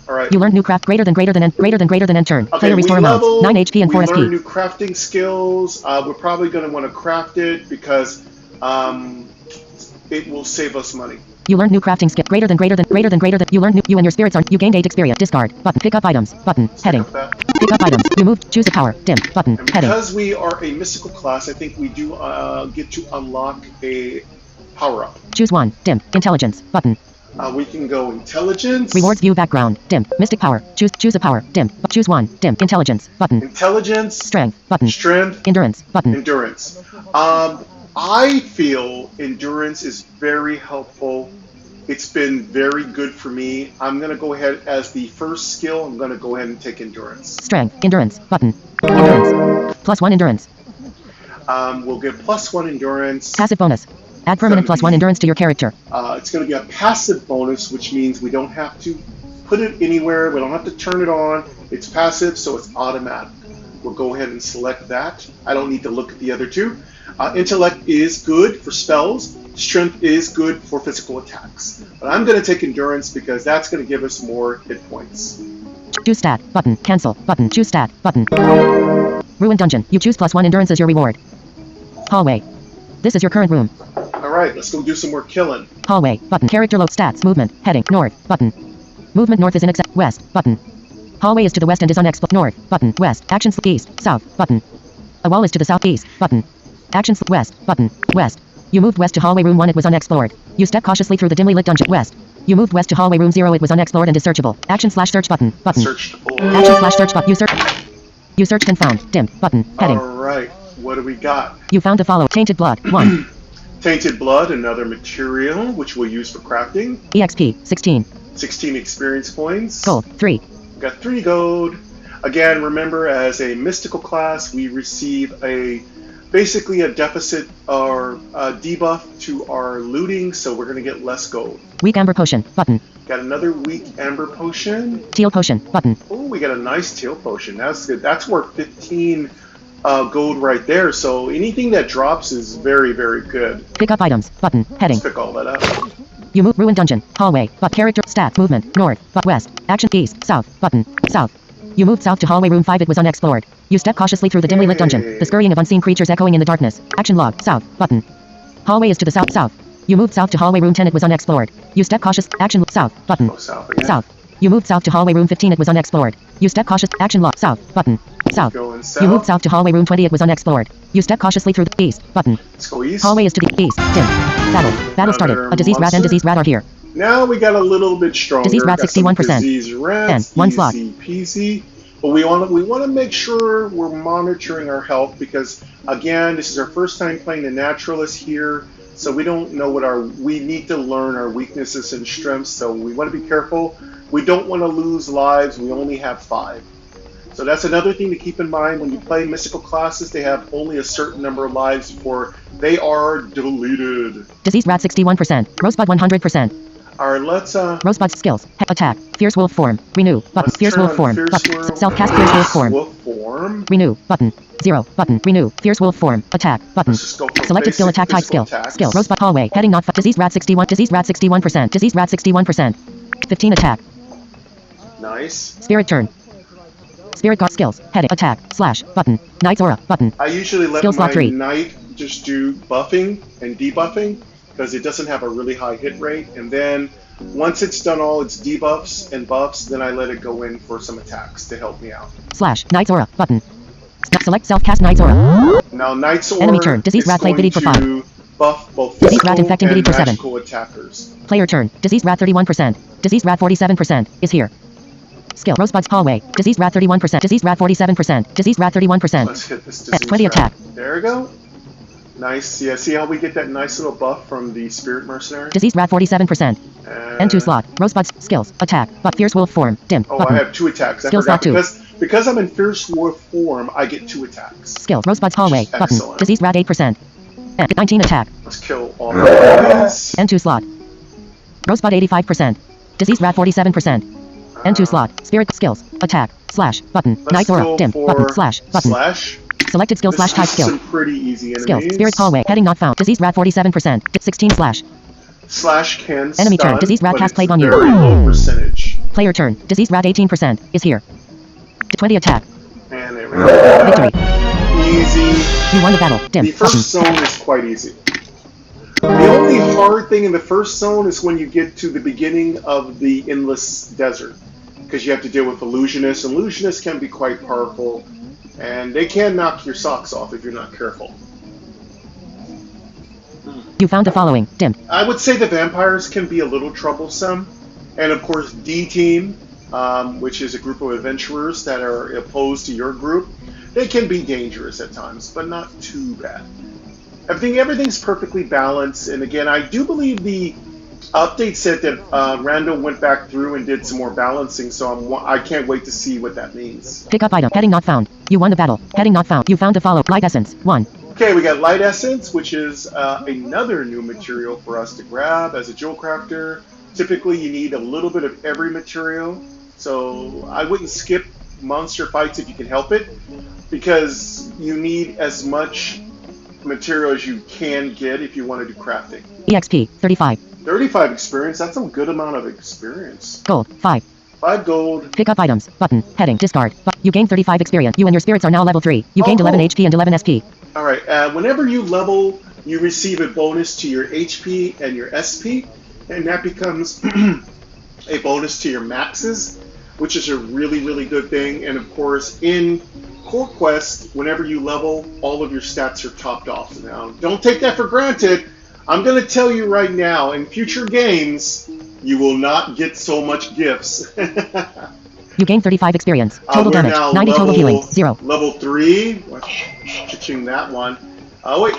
All right. You learn new craft greater than end turn. Okay, Player restore amounts 9 HP and 4 SP. We learn new crafting skills. We're probably going to want to craft it because it will save us money. You learn new crafting skill greater than. You learn new. You and your spirits are. You gained 8 experience. Discard button. Pick up items button. Heading. Pick up items. You moved. Choose a power. Dim button. And Heading. because we are a mystical class, I think we do get to unlock a power up. Choose one. Dim. Intelligence button. We can go intelligence. Rewards view background. Dim. Mystic power. Choose a power. Dim. Choose one. Dim. Intelligence button. Intelligence. Strength button. Strength. Endurance button. Endurance. I feel endurance is very helpful. It's been very good for me. I'm going to go ahead as the first skill. I'm going to go ahead and take endurance. Strength. Endurance button. Endurance. +1 endurance. We'll get +1 endurance. Passive bonus. Add permanent +1 endurance to your character. It's going to be a passive bonus, which means we don't have to put it anywhere. We don't have to turn it on. It's passive, so it's automatic. We'll go ahead and select that. I don't need to look at the other two. Intellect is good for spells. Strength is good for physical attacks. But I'm going to take endurance because that's going to give us more hit points. Choose stat, button, cancel, button, choose stat, button. Ruined dungeon, you choose +1 endurance as your reward. Hallway. This is your current room. Alright, let's go do some more killing. Hallway, button, character load, stats, movement, heading, north, button. Movement north is in west, button. Hallway is to the west and is unexplored, north, button, west, actions east, south, button. A wall is to the southeast, button. Actions west, button, west. You moved west to hallway room 1, it was unexplored. You step cautiously through the dimly lit dungeon, west. You moved west to hallway room 0, it was unexplored and is searchable. Action/search button, button. Action/search button, you searched and found, dim, button, heading. Alright, what do we got? You found the follow, tainted blood, 1. Tainted blood, another material, which we'll use for crafting. EXP, 16. 16 experience points. Gold, 3. Got 3 gold. Again, remember, as a mystical class, we receive basically a deficit or a debuff to our looting, so we're going to get less gold. Weak amber potion, button. Got another weak amber potion. Teal potion, button. Oh, we got a nice teal potion. That's good. That's worth 15 gold right there. So anything that drops is very, very good. Pick up items, button, heading. Let's pick all that up. You move ruined dungeon, hallway, but character, stat, movement, north, but west, action, east, south, button, south. You moved south to hallway room 5, it was unexplored. You step cautiously through the dimly lit dungeon, the scurrying of unseen creatures echoing in the darkness. Action log, south, button. Hallway is to the south, south. You moved south to hallway room 10, it was unexplored. You step cautious, action, south, button. Oh, south again. South. You moved south to hallway room 15, it was unexplored. You step cautious, action log, south, button. South. Going south. You moved south to hallway room 20, it was unexplored. You step cautiously through the east, button. Let's go east. Hallway is to the east, dim. Battle started. A diseased rat and diseased rat are here. Now we got a little bit stronger. Diseased rat 61%. Diseased rats, 1 slot. Easy peasy. But we want to make sure we're monitoring our health because, again, this is our first time playing the Naturalist here, so we don't know we need to learn our weaknesses and strengths, so we want to be careful. We don't want to lose lives. We only have 5. So that's another thing to keep in mind when you play mystical classes. They have only a certain number of lives before they are deleted. Diseased rat 61%. Rosebud 100%. Alright, let's Rosebud's skills. Attack. Fierce wolf form. Renew. Button. Fierce wolf form. Self-cast fierce wolf form. Renew. Button. 0. Button. Renew. Fierce wolf form. Attack. Button. Selected skill attack type skill. Skill. Rosebud hallway. Heading not diseased rat 61. Diseased rat 61%. Diseased rat 61%. 15 attack. Nice. Spirit turn. Spirit guard skills. Heading. Attack. Slash. Button. Knight's aura. Button. I usually let Skill slot my 3. knight just do buffing and debuffing because it doesn't have a really high hit rate. And then once it's done all its debuffs and buffs, then I let it go in for some attacks to help me out. Slash. Knight's aura. Button. Select self-cast Knight's aura. Now Knight's aura Enemy turn. Diseased rat plate pitied for 5. Buff both Diseased rat infecting and pitied for 7. magical attackers. Player turn. Diseased rat 31%. Diseased rat 47% is here. Skill. Rosebud's hallway. Diseased rat 31%. Diseased rat 47%. Diseased rat 31%. Let's hit this diseased 20 rat. attack. There we go. Nice. Yeah, see how we get that nice little buff from the Spirit Mercenary? Diseased rat 47%. And 2 slot. Rosebud's skills. Attack. But fierce wolf form. Dim. Oh, button. I have 2 attacks. I Skill forgot slot 2. because I'm in Fierce Wolf form, I get 2 attacks. Skill. Rosebud's hallway. Button. Excellent. Diseased rat 8%. And 19 attack. Let's kill all of these. And 2 slot. Rosebud 85%. Diseased rat 47%. And 2 slot. Spirit skills. Attack. Slash. Button. Knight's aura. Dim. Button. Slash. Button. Slash. Selected skill slash type skill. Some pretty easy enemies. Skills. Spirit hallway. Heading not found. Diseased rat 47%. 16 slash. Slash can Enemy stun, turn. Diseased rat but cast it's plague on you. very low percentage. Player turn. Diseased rat 18% is here. 20 attack. And there we go. Victory. Easy. You won the battle. Dim. The first zone is quite easy. The only hard thing in the first zone is when you get to the beginning of the Endless Desert, because you have to deal with illusionists. Illusionists can be quite powerful, and they can knock your socks off if you're not careful. You found the following. Dim. I would say the vampires can be a little troublesome, and of course D-Team, which is a group of adventurers that are opposed to your group. They can be dangerous at times, but not too bad. Everything's perfectly balanced, and again, I do believe the update said that Randall went back through and did some more balancing, so I can't wait to see what that means. Pick up item. Heading not found. You won the battle. Heading not found. You found the follow. Light essence. 1. Okay, we got Light Essence, which is another new material for us to grab as a jewel crafter. Typically, you need a little bit of every material, so I wouldn't skip monster fights if you can help it, because you need as much material as you can get if you want to do crafting. EXP, 35. 35 experience, that's a good amount of experience. Gold, 5. 5 gold. Pick up items, button, heading, discard. You gain 35 experience. You and your spirits are now level 3. You gained 11 HP and 11 SP. Alright, whenever you level, you receive a bonus to your HP and your SP, and that becomes a bonus to your maxes, which is a really, really good thing. And of course, in Core Quest, whenever you level, all of your stats are topped off. Now, don't take that for granted. I'm going to tell you right now, in future games, you will not get so much gifts. You gain 35 experience. Total damage, 90 total healing, 0. Level 3. Cha-ching that one. Wait,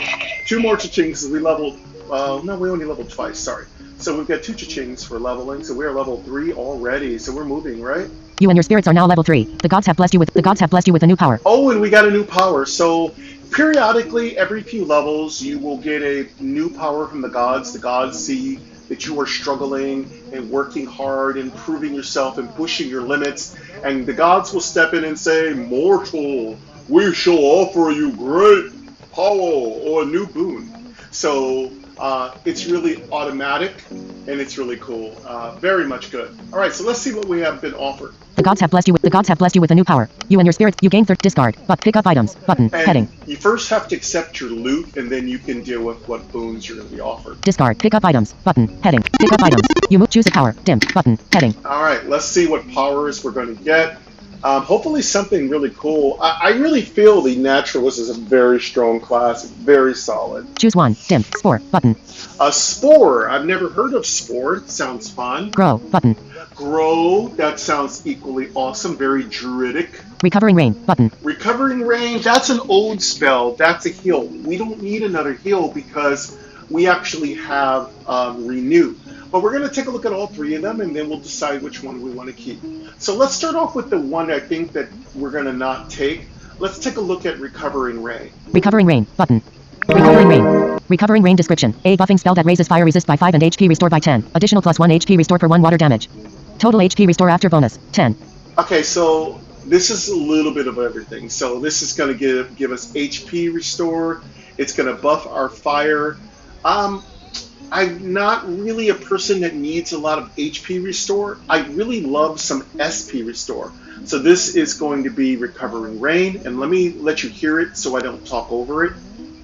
2 more cha-chings. We leveled, no, we only leveled twice, sorry. So we've got 2 cha-chings for leveling, so we're level 3 already. So we're moving, right? You and your spirits are now level 3. The gods have blessed you with a new power. Oh, and we got a new power. So periodically, every few levels, you will get a new power from the gods. The gods see that you are struggling and working hard, improving yourself and pushing your limits. And the gods will step in and say, "Mortal, we shall offer you great power or a new boon." So it's really automatic and it's really cool. Very much good. All right, so let's see what we have been offered. The gods have blessed you with a new power. You and your spirits, you gain discard, but pick up items, button, And heading. you first have to accept your loot, and then you can deal with what boons you're going to be offered. Discard, pick up items, button, heading. Pick up items. You move, choose a power, dim, button, heading. All right, let's see what powers we're going to get. Hopefully something really cool. I really feel the Naturalist is a very strong class, very solid. Choose one, dim, spore, button. A Spore, I've never heard of Spore. It sounds fun. Grow, button. Grow, that sounds equally awesome, very druidic. Recovering rain, button. Recovering Rain, that's an old spell. That's a heal. We don't need another heal because we actually have Renew. But we're going to take a look at all 3 of them, and then we'll decide which one we want to keep. So let's start off with the one I think that we're going to not take. Let's take a look at Recovering Rain. Recovering rain, button. Recovering rain. Recovering rain description. A buffing spell that raises fire resist by 5 and HP restore by 10. Additional +1 HP restore per 1 water damage. Total HP restore after bonus, 10. Okay, so this is a little bit of everything. So this is going to give us HP restore. It's going to buff our fire. I'm not really a person that needs a lot of HP restore. I really love some SP restore. So this is going to be Recovering Rain, and let you hear it so I don't talk over it.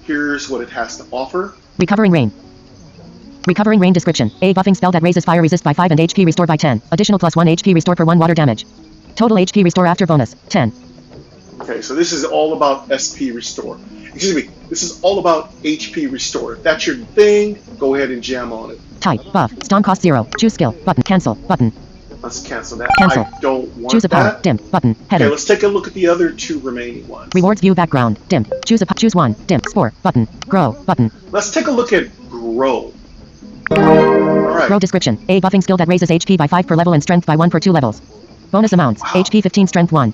Here's what it has to offer. Recovering rain. Recovering rain description. A buffing spell that raises fire resist by 5 and HP restore by 10. Additional +1 HP restore per 1 water damage. Total HP restore after bonus, 10. Okay, so this is all about SP restore. Excuse me, this is all about HP restore. If that's your thing, go ahead and jam on it. Type, buff, stun cost 0. Choose skill, button, cancel, button. Let's cancel that. Cancel. I don't want Choose a power, that. dim, button, Okay, heading. let's take a look at the other 2 remaining ones. Rewards view background, dim. Choose one, dim, spore, button, grow, button. Let's take a look at Grow. Alright. Grow description. A buffing skill that raises HP by 5 per level and strength by 1 per 2 levels. Bonus amounts, Wow. HP 15, strength 1.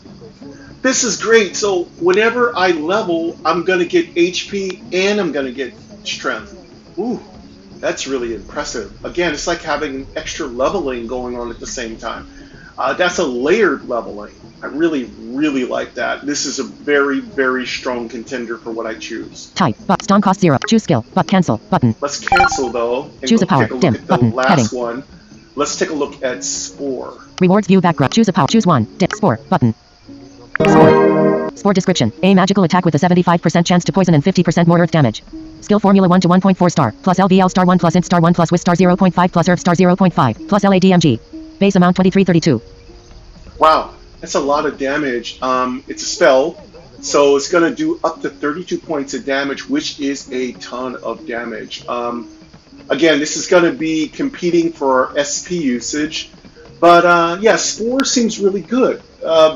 This is great. So whenever I level, I'm going to get HP and I'm going to get strength. Ooh, that's really impressive. Again, it's like having extra leveling going on at the same time. That's a layered leveling. I really, really like that. This is a very, very strong contender for what I choose. Type, but stun cost 0. Choose skill, but cancel, button. Let's cancel though. And Choose a power, take a look dim, at the button, last heading. one. Let's take a look at Spore. Rewards view background. Choose a power. Choose one, dim, spore, button. Spore. Spore description. A magical attack with a 75% chance to poison and 50% more earth damage. Skill formula 1 to 1.4 star, plus LVL star 1 plus int star 1 plus with star 0.5 plus earth star 0.5, plus LADMG. Base amount 2332. Wow, that's a lot of damage. It's a spell, so it's going to do up to 32 points of damage, which is a ton of damage. Again, this is going to be competing for our SP usage, but yeah, Spore seems really good.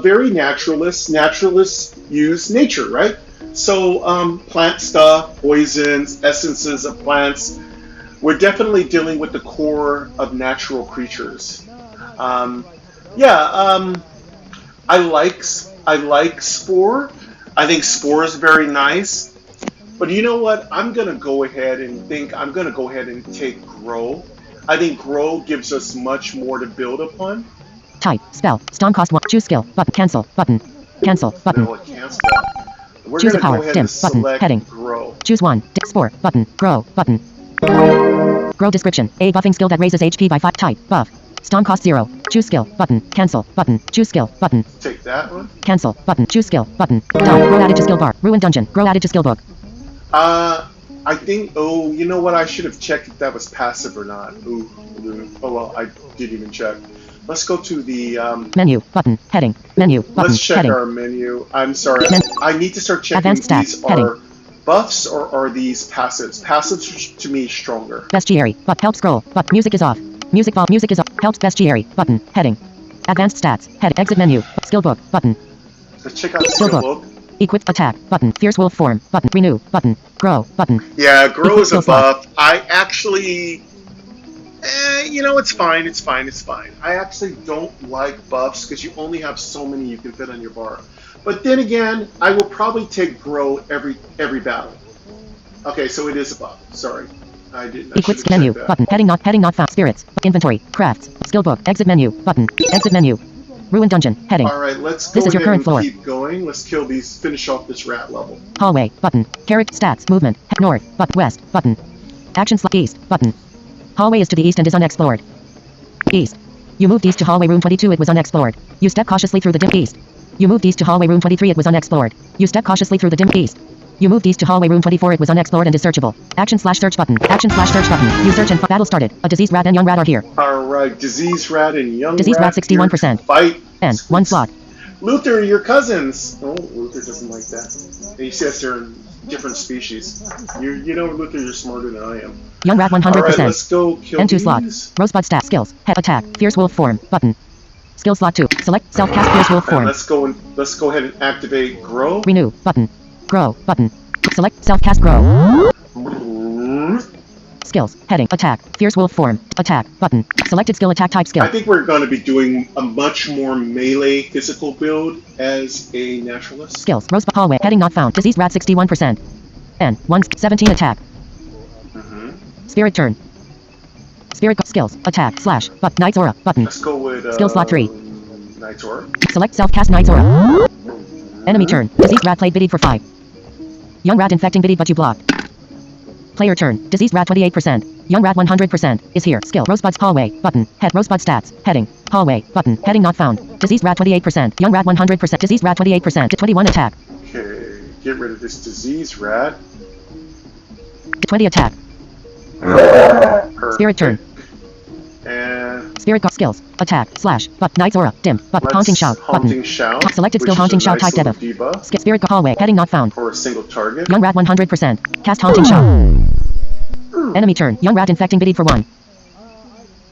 Very naturalist. Naturalists use nature, right? So plant stuff, poisons, essences of plants. We're definitely dealing with the core of natural creatures. I like Spore. I think Spore is very nice. But you know what? I'm gonna go ahead and take grow. I think grow gives us much more to build upon. Type. Spell. Stone cost 1. Choose skill. Button. Cancel. Button. Cancel. Button. No, it cancel that. We're Choose a gonna power. go ahead Dim. and Button. select Heading. grow. Choose 1. Sport. Button. Grow. Button. Grow description. A buffing skill that raises HP by 5. Type. Buff. Stone cost 0. Choose skill. Button. Cancel. Button. Choose skill. Button. Take that one. Cancel. Button. Choose skill. Button. Done. Grow added to skill bar. Ruined dungeon. Grow added to skill book. I think. Oh, you know what? I should have checked if that was passive or not. Ooh. Oh well, I didn't even check. Let's go to the menu. Button. Heading. Menu. Button. Let's check Heading. our menu. I'm sorry. I need to start checking Advanced stats. these Heading. are buffs or are these passives? Passives to me stronger. Bestiary. But help scroll. But music is off. Music is off. Helps bestiary. Button. Heading. Advanced stats. Head. Exit menu. Skill book. Button. Let's check out the skill book. Equipped attack. Button. Fierce wolf form. Button. Renew. Button. Grow. Button. Yeah, grow Equip is a skill slot. buff. I actually, you know, it's fine. It's fine. It's fine. I actually don't like buffs because you only have so many you can fit on your bar. But then again, I will probably take grow every battle. Okay, so it is a buff. Sorry, I didn't. Equipped menu. Button. Heading not found. Spirits. Inventory. Crafts. Skill book. Exit menu. Button. Exit menu. Ruined dungeon. Heading. All right, let's go This is your ahead current and floor. keep going. Let's kill these. Finish off this rat level. Hallway. Button. Character stats. Movement. North. But west. Button. Action slot. East. Button. Hallway is to the east and is unexplored. East. You moved east to hallway room 22. It was unexplored. You step cautiously through the dim east. You moved east to hallway room 23. It was unexplored. You step cautiously through the dim east. You moved east to hallway room 24. It was unexplored and is searchable. Action/search button. Action/search button. You search and battle started. A diseased rat and young rat are here. All right, diseased rat and young Diseased rat rat 61%. Fight. And 1 slot. Luther, your cousins. Oh, Luther doesn't like that. He says they're different species. You know, Luther, you're smarter than I am. Young rat 100%. All right, let's go kill and 2 these. slot. Rosebud stat skills. Head attack. Fierce wolf form. Button. Skill slot 2. Select self-cast fierce wolf And form. let's go ahead and activate grow. Renew. Button. Grow. Button. Select self-cast grow. Skills. Heading. Attack. Fierce wolf form. Attack. Button. Selected skill attack type skill. I think we're going to be doing a much more melee physical build as a naturalist. Skills. Rosebud hallway. Heading not found. Diseased rat 61%. N. 117 attack. Spirit turn. Spirit skills. Attack. Slash. But Knight's aura. Button. Let's go with Skill slot 3. Knight's aura. Select self-cast Knight's aura. Enemy turn. Diseased rat played biddied for 5. Young rat infecting biddied but you blocked. Player turn. Diseased rat 28%. Young rat 100% is here. Skill. Rosebud's hallway. Button. Head. Rosebud stats. Heading. Hallway. Button. Heading not found. Diseased rat 28%. Young rat 100%. Diseased rat 28%. 21 attack. Okay, get rid of this disease rat. 20 attack. Perfect. Spirit turn. And Spirit got skills. Attack. Slash. But Knight's aura. Dim. But let's haunting shout. Haunting Button. shout. Selected skill which haunting is a shout nice type little debuff. debuff Skip spirit hallway. Heading not found. for a single target. Young rat 100%. Cast haunting shout. Enemy turn. Young rat infecting biddied for 1.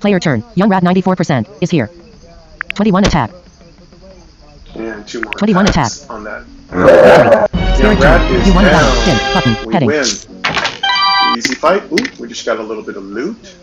Player turn. Young rat 94% is here. 21 attack. And 2 more 21 attacks attack. on that. Spirit rat turn. is You won the down. battle. Dim. Button. We Heading. win. Easy fight. Ooh, we just got a little bit of loot.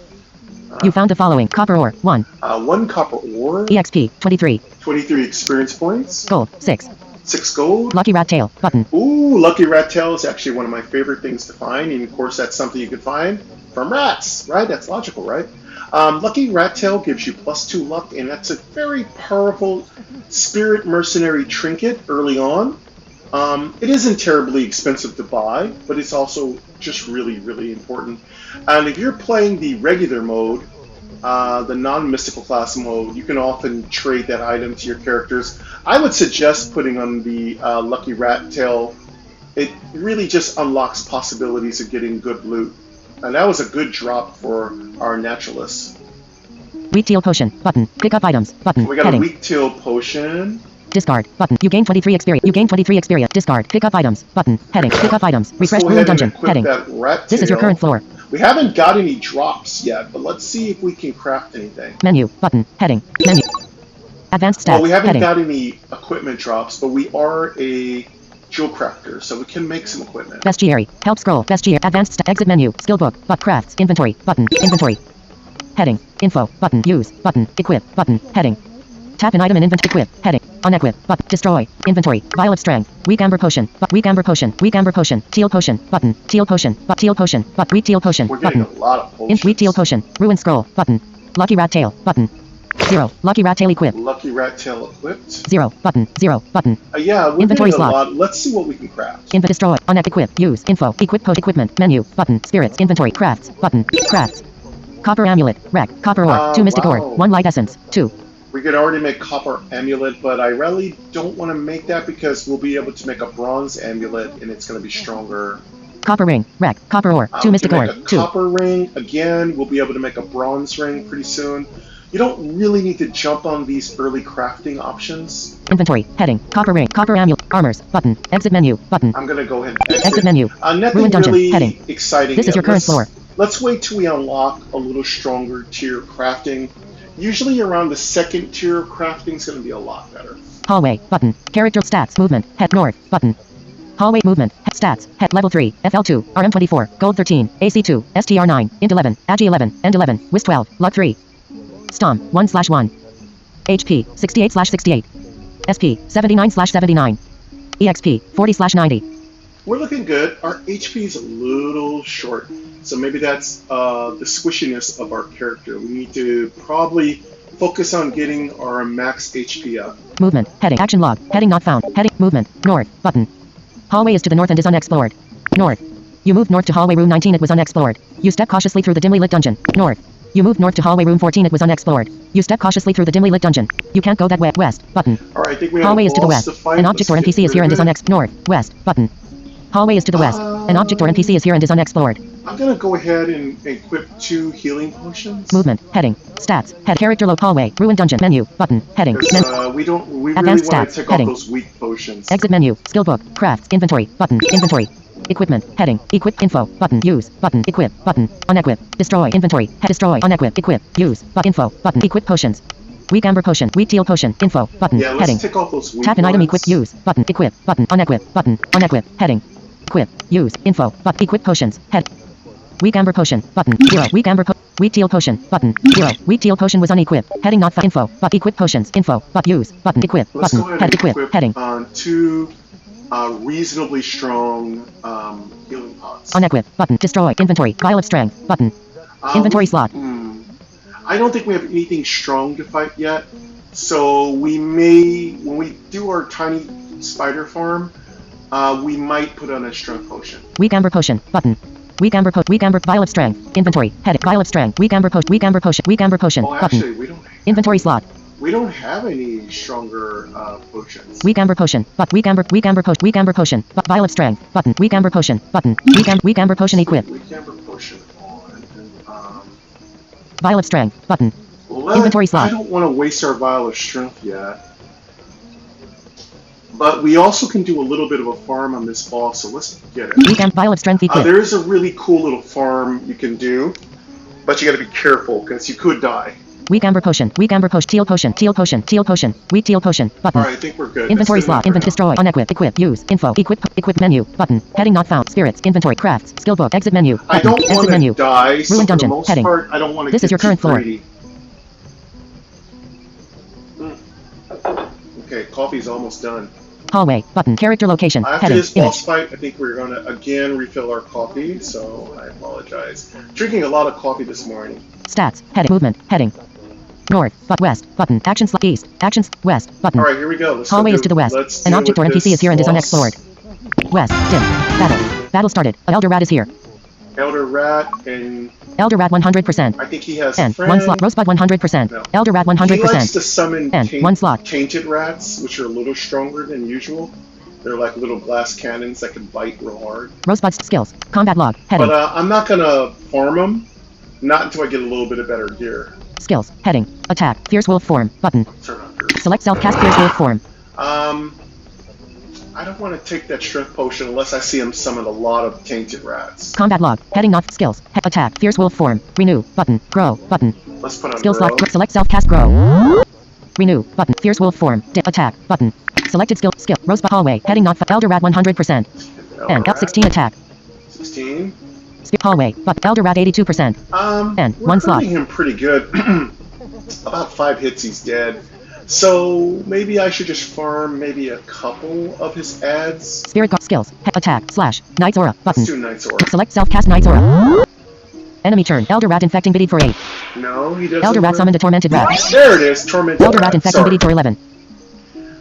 You found the following. Copper ore. 1. 1 copper ore. EXP. 23. 23 experience points. Gold. 6. 6 gold. Lucky rat tail. Button. Ooh, lucky rat tail is actually one of my favorite things to find, and of course that's something you can find from rats, right? That's logical, right? Lucky rat tail gives you +2 luck, and that's a very powerful spirit mercenary trinket early on. It isn't terribly expensive to buy, but it's also just really, really important. And if you're playing the regular mode, the non-mystical class mode, you can often trade that item to your characters. I would suggest putting on the Lucky Rat Tail. It really just unlocks possibilities of getting good loot. And that was a good drop for our naturalists. Weak teal potion. Button. Pick up items. Button. We got Heading. a weak tail potion. Discard. Button. You gain 23 experience. You gain 23 experience. Discard. Pick up items. Button. Heading. Pick up items. Let's Refresh go ruined ahead and dungeon. equip Heading. that rat This is your tail. current floor. We haven't got any drops yet, but let's see if we can craft anything. Menu. Button. Heading. Menu. Advanced stats. Well, we haven't Heading. got any equipment drops, but we are a jewel crafter, so we can make some equipment. Bestiary. Help scroll. Bestiary. Advanced exit menu. Skill book. But crafts. Inventory. Button. Inventory. Heading. Info. Button. Use. Button. Equip. Button. Heading. Tap an item in inventory. Equip. Heading. Unequip. Button. Destroy. Inventory. Vial of strength. Weak amber potion. Weak amber potion. Weak amber potion. Teal potion. Button. Teal potion. Teal potion. Weak teal potion. We're getting Button. a lot of potions. Weak teal potion. Ruin scroll. Button. Lucky rat tail. Button. 0. Lucky rat tail equipped. Lucky rat tail equipped. 0. Button. 0. Button. Yeah, we're Inventory getting a slot. lot. Let's see what we can craft. Info destroy. Unequip. Use. Info. Equip post equipment. Menu. Button. Spirits. Inventory. Crafts. Button. Crafts. Copper amulet. Wreck. Copper ore. 2 mystic ore. 1 light essence. 2. We could already make copper amulet, but I really don't want to make that because we'll be able to make a bronze amulet and it's going to be stronger. Copper ring. Wreck. Copper ore. 2 mystic ore. 2. Copper ring. Again, we'll be able to make a bronze ring pretty soon. You don't really need to jump on these early crafting options. Inventory. Heading. Copper ring. Copper amulet. Armors. Button. Exit menu. Button. I'm going to go ahead and Exit menu. Nothing Ruin dungeon. really Heading. exciting This is yet. your current floor. Let's wait till we unlock a little stronger tier crafting. Usually around the second tier of crafting is going to be a lot better. Hallway. Button. Character stats. Movement. Head north. Button. Hallway movement. Stats. Head level 3. FL2. RM24. Gold 13. AC2. STR9. Int 11. Agi 11. End 11. Whiz 12. Luck 3. Stomp 1/1. HP 68/68. SP 79/79. EXP 40/90. We're looking good. Our HP is a little short, so maybe that's the squishiness of our character. We need to probably focus on getting our max HP up. Movement. Heading. Action log. Heading not found. Heading. Movement. North. Button. Hallway is to the north and is unexplored. North. You moved north to hallway room 19. It was unexplored. You step cautiously through the dimly lit dungeon. North. You moved north to hallway room 14. It was unexplored. You step cautiously through the dimly lit dungeon. You can't go that way. West. Button. Alright, I think we have Hallway is to the boss west. fight. An object or Let's NPC get is here rid and of is it. unexplored. North. West. Button. Hallway is to the west. An object or NPC is here and is unexplored. I'm going to go ahead and equip 2 healing potions. Movement. Heading. Stats. Head. Character low. Hallway. Ruin dungeon. Menu. Button. Heading. We really want Advanced to stats. take Heading. off those weak potions. Exit menu. Skill book. Crafts. Inventory. Button. Inventory. Equipment. Heading. Equip info. Button. Use. Button. Equip. Button. Unequip. Destroy. Inventory. Destroy. Unequip. Equip. Use. Info. Button. Equip potions. Weak amber potion. Weak teal potion. Info. Button. Yeah, let's Heading. take off those weak Tap an item. ones. Equip. Use. Button. Equip. Button. Unequip. Button. Unequip. Heading. Equip. Use. Info. But equip potions. Head. Weak amber potion. Button. 0. Weak amber weak teal potion. Button. 0. Weak teal potion was unequipped. Heading not found. Info. But equip potions. Info. But use. Button. Equip. Let's Button. go ahead Head. and Equip. Heading. on 2 reasonably strong healing pots. Unequip. Button. Destroy. Inventory. Vial of strength. Button. Inventory slot. I don't think we have anything strong to fight yet. So we may, when we do our tiny spider farm, we might put on a strength potion. Weak amber potion. Button. Weak amber vial of strength. Inventory. Head. Vial of strength. Weak amber potion. Weak amber potion. Weak amber potion. Oh, Button. actually, we don't. Inventory slot. We don't have any stronger potions. Weak amber potion. But weak amber potion. But vial of strength. Button. Weak amber potion. Button. Weak amber potion equipped. Weak amber potion on. Vial of strength. Button. Well, Inventory slot. I don't want to waste our vial of strength yet. But we also can do a little bit of a farm on this boss, so let's get it. Weak amber vial of strength equipped. There is a really cool little farm you can do, but you got to be careful because you could die. Weak amber potion. Weak amber potion. Teal potion. Teal potion. Teal potion. Weak teal potion. Button. Alright, I think we're good. Inventory That's slot. good enough Destroy. Unequip. Equip. Use. Info. Equip menu. Button. Heading not found. Spirits. Inventory. Crafts. Skill book. Exit menu. Button. I don't Exit want menu. to die, so Ruin for the dungeon. most Heading. part, I don't want to This get is your too current floor. greedy. Okay, coffee's almost done. Hallway. Button. Character location. After Heading. this boss Image. fight, I think we're going to again refill our coffee, so I apologize. Drinking a lot of coffee this morning. Stats. Heading. Movement. Heading. North. But west. Button. Actions. East. Actions. West. Button. Alright, here we go. Let's Hallway go is to the west. let's An deal object or with NPC this is here and is boss. unexplored. West. Dim. Battle. Battle started. Elder Rat is here. Elder Rat, and Elder Rat 100%. I think he has And a friend. one slot. Rosebud 100%. No. Elder Rat He likes 100%. to summon And one slot. tainted rats, which are a little stronger than usual. They're like little glass cannons that can bite real hard. Rosebud's skills. Combat log. Heading. But I'm not gonna farm them, not until I get a little bit of better gear. Skills. Heading. Attack. Fierce wolf form. Button. Turn on yours. Select self-cast fierce wolf form. I don't want to take that strength potion unless I see him summon a lot of tainted rats. Combat log. Heading not skills. Attack. Fierce wolf form. Renew. Button. Grow. Button. Let's put on Skills grow. log. Select self-cast grow. Renew. Button. Fierce wolf form. Attack. Button. Selected skill. Rosebud hallway. Heading not Elder Rat 100%. And L16 attack. 16. Hallway. But Elder Rat 82%. And We're one slot. hurting him pretty good. About 5 hits, he's dead. So maybe I should just farm maybe a couple of his ads. Spirit Guard skills. Attack. Slash. Knight's Aura. Button. Let's do Knight's Aura. Select self-cast Knight's Aura. Enemy turn. Elder Rat infecting biddy for 8. No, he doesn't. Elder Rat summoned a tormented rat. There it is. Tormented Elder Rat infecting biddy for 11.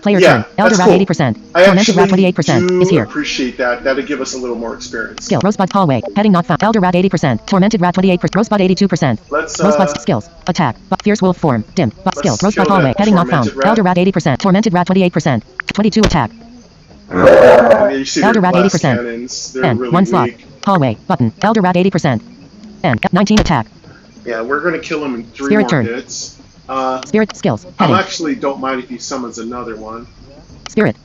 Player turn. Elder Rat 80%. Tormented Rat 28% is here. I appreciate that. That'll give us a little more experience. Skill. Rosebud hallway. Heading not found. Elder Rat 80%. Tormented Rat 28%. Rosebud 82%. Let's Rosebud's skills. Attack. Fierce wolf form. Dim. Skills. Rosebud hallway. Heading not found. Rat. Elder Rat 80%. Tormented Rat 28%. 22 attack. You see Elder Rat glass 80%. cannons. They're really 1 slot. weak. Hallway. Button. Elder Rat 80%. And 19 attack. Yeah, we're gonna kill him in 3 Spirit more turn. hits. Spirit skills. I Heading. actually don't mind if he summons another one. Spirit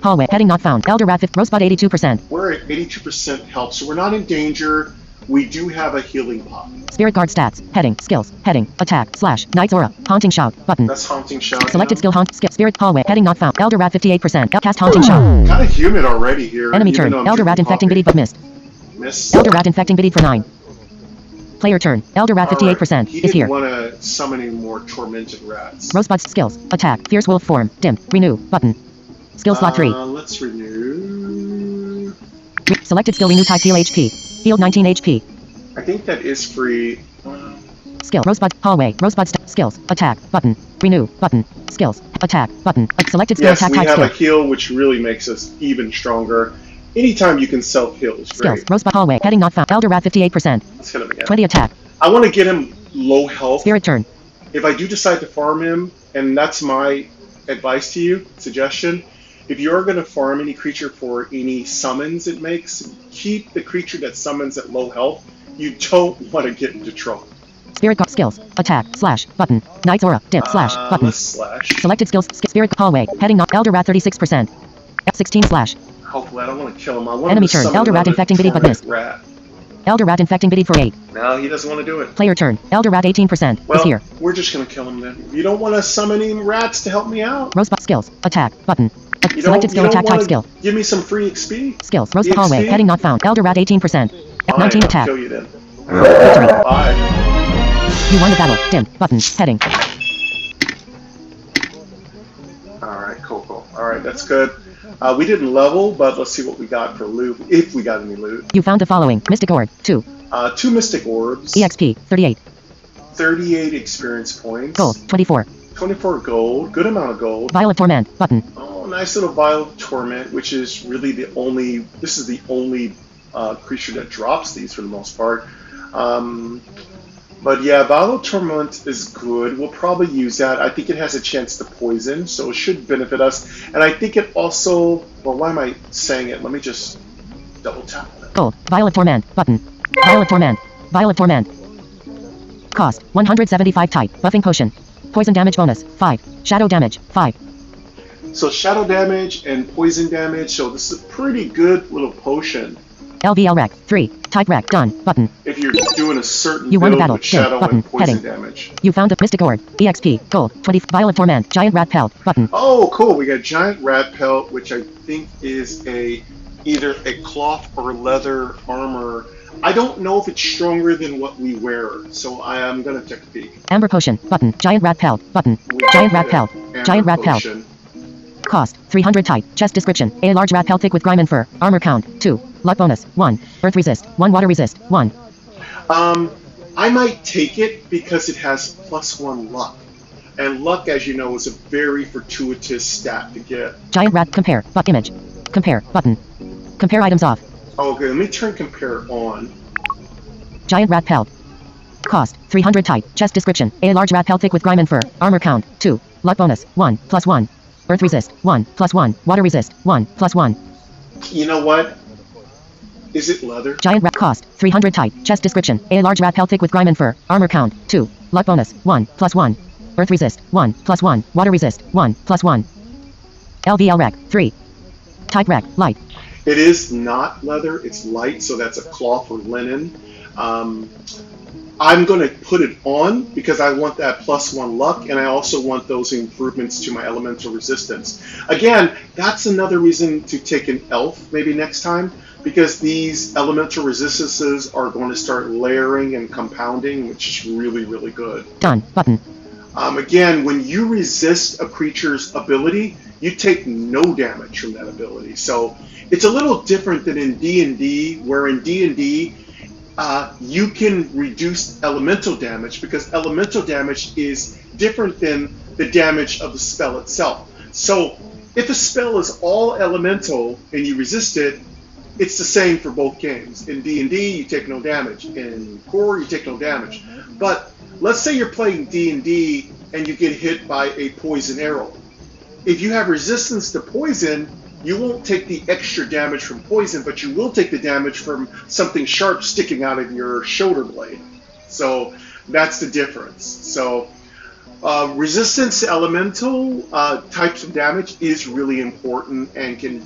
hallway. Heading not found. Elder Rat 50. Rosebud 82%. We're at 82% health, so we're not in danger. We do have a healing pop. Spirit guard stats. Heading. Skills. Heading. Attack. Slash. Knight's Aura. Haunting shout. Button. That's haunting shout. Selected skill haunt. Skill. Spirit hallway. Heading not found. Elder Rat 58%. Cast haunting shout. Kind of humid already here. Enemy even turn. though I'm Elder Rat drinking infecting coffee. biddy but missed. Miss. Elder Rat infecting biddy for 9. Player turn. Elder Rat All right. 58% He is here. didn't want to summon any more tormented rats. Rosebud's skills. Attack. Fierce wolf form. Dim. Renew. Button. Skill slot 3. Let's renew. Selected skill renew type heal HP. Healed 19 HP. I think that is free. Skill. Rosebud. Hallway. Rosebud skills. Attack. Button. Renew. Button. Skills. Attack. Button. Selected skill Yes, attack we type have skill. a heal, which really makes us even stronger. Anytime you can self-heal is Skills. great. Rosebud hallway. Heading not found. Elder Rat 58%. Let's hit him again. 20 attack. I want to get him low health. Spirit turn. If I do decide to farm him, and that's my advice to you, suggestion, if you're going to farm any creature for any summons it makes, keep the creature that summons at low health. You don't want to get into trouble. Spirit guard skills. Attack. Slash. Button. Knight's Aura. Dim. Slash. Button. Let's slash. Selected skills. Spirit hallway. Heading not. Elder Rat 36%. F16 slash. Hopefully, I don't want to kill him. I want Enemy him to turn. summon Elder Rat another infecting biddy but torment missed. rat. Elder Rat infecting biddy for 8. No, he doesn't want to do it. Player turn. Elder Rat 18% Well, is here. we're just going to kill him then. You don't want to summon any rats to help me out. Rosebud skills. Attack. Button. You Selected skill don't attack type wanna skill. Give me some free XP. Skills. Rosebud EXP? hallway. Heading not found. Elder Rat 18%. Fine, 19 I'll attack. kill you then. Victory. Bye. You won the battle. Dim. Button. Heading. Alright, cool. Alright, that's good. We didn't level, but let's see what we got for loot, if we got any loot. You found the following. Mystic Orb. 2. 2 Mystic Orbs. EXP. 38. 38 experience points. Gold. 24. 24 gold. Good amount of gold. Vial of Torment. Button. Oh, nice little Vial of Torment, which is really the only... This is the only creature that drops these for the most part. But yeah, Vial of Torment is good. We'll probably use that. I think it has a chance to poison, so it should benefit us. And I think it also... Well, why am I saying it? Let me just double tap on it. Gold. Vial of Torment. Button. Vial of Torment. Vial of Torment. Cost. 175 type. Buffing potion. Poison damage bonus. 5. Shadow damage. 5. So shadow damage and poison damage. So this is a pretty good little potion. LVL Rec. 3. Type Rec. Done. Button. If you're doing a certain You won the build battle. with shadow Button. and poison Heading. damage. You found the Mystic Orb. EXP. Gold. 20. Vial of Torment. Giant Rat Pelt. Button. Oh, cool. We got giant rat pelt, which I think is either a cloth or leather armor. I don't know if it's stronger than what we wear, so I am going to take a peek. Amber Potion. Button. Giant Rat Pelt. Button. We Giant did Rat it. Pelt. Amber Giant Rat Pelt. potion. Cost. 300 type. Chest description. A large rat pelt thick with grime and fur. Armor count. 2. Luck bonus. 1. Earth resist. 1. Water resist. 1. I might take it because it has +1 luck. And luck, as you know, is a very fortuitous stat to get. Giant rat. Compare. But image. Compare. Button. Compare items off. Okay, let me turn compare on. Giant rat pelt. Cost. 300 type. Chest description. A large rat pelt thick with grime and fur. Armor count. 2. Luck bonus. 1. +1. Earth resist. 1. +1. Water resist. 1. +1. You know what? Is it leather? Giant rat. Cost. 300 type. Chest description. A large rat pelt thick with grime and fur. Armor count. 2. Luck bonus. 1. +1. Earth resist. 1. +1. Water resist. 1. +1. LVL Rec. 3. Type Rec. Light. It is not leather, it's light, so that's a cloth or linen. I'm going to put it on because I want that +1 luck, and I also want those improvements to my elemental resistance. Again, that's another reason to take an elf maybe next time, because these elemental resistances are going to start layering and compounding, which is really, really good. Done. Button. Again, when you resist a creature's ability, you take no damage from that ability. So it's a little different than in D&D, where in D&D you can reduce elemental damage because elemental damage is different than the damage of the spell itself. So if a spell is all elemental and you resist it, it's the same for both games. In D&D, you take no damage. In Core, you take no damage. But let's say you're playing D&D and you get hit by a poison arrow. If you have resistance to poison, you won't take the extra damage from poison, but you will take the damage from something sharp sticking out of your shoulder blade. So that's the difference. So resistance to elemental types of damage is really important and can,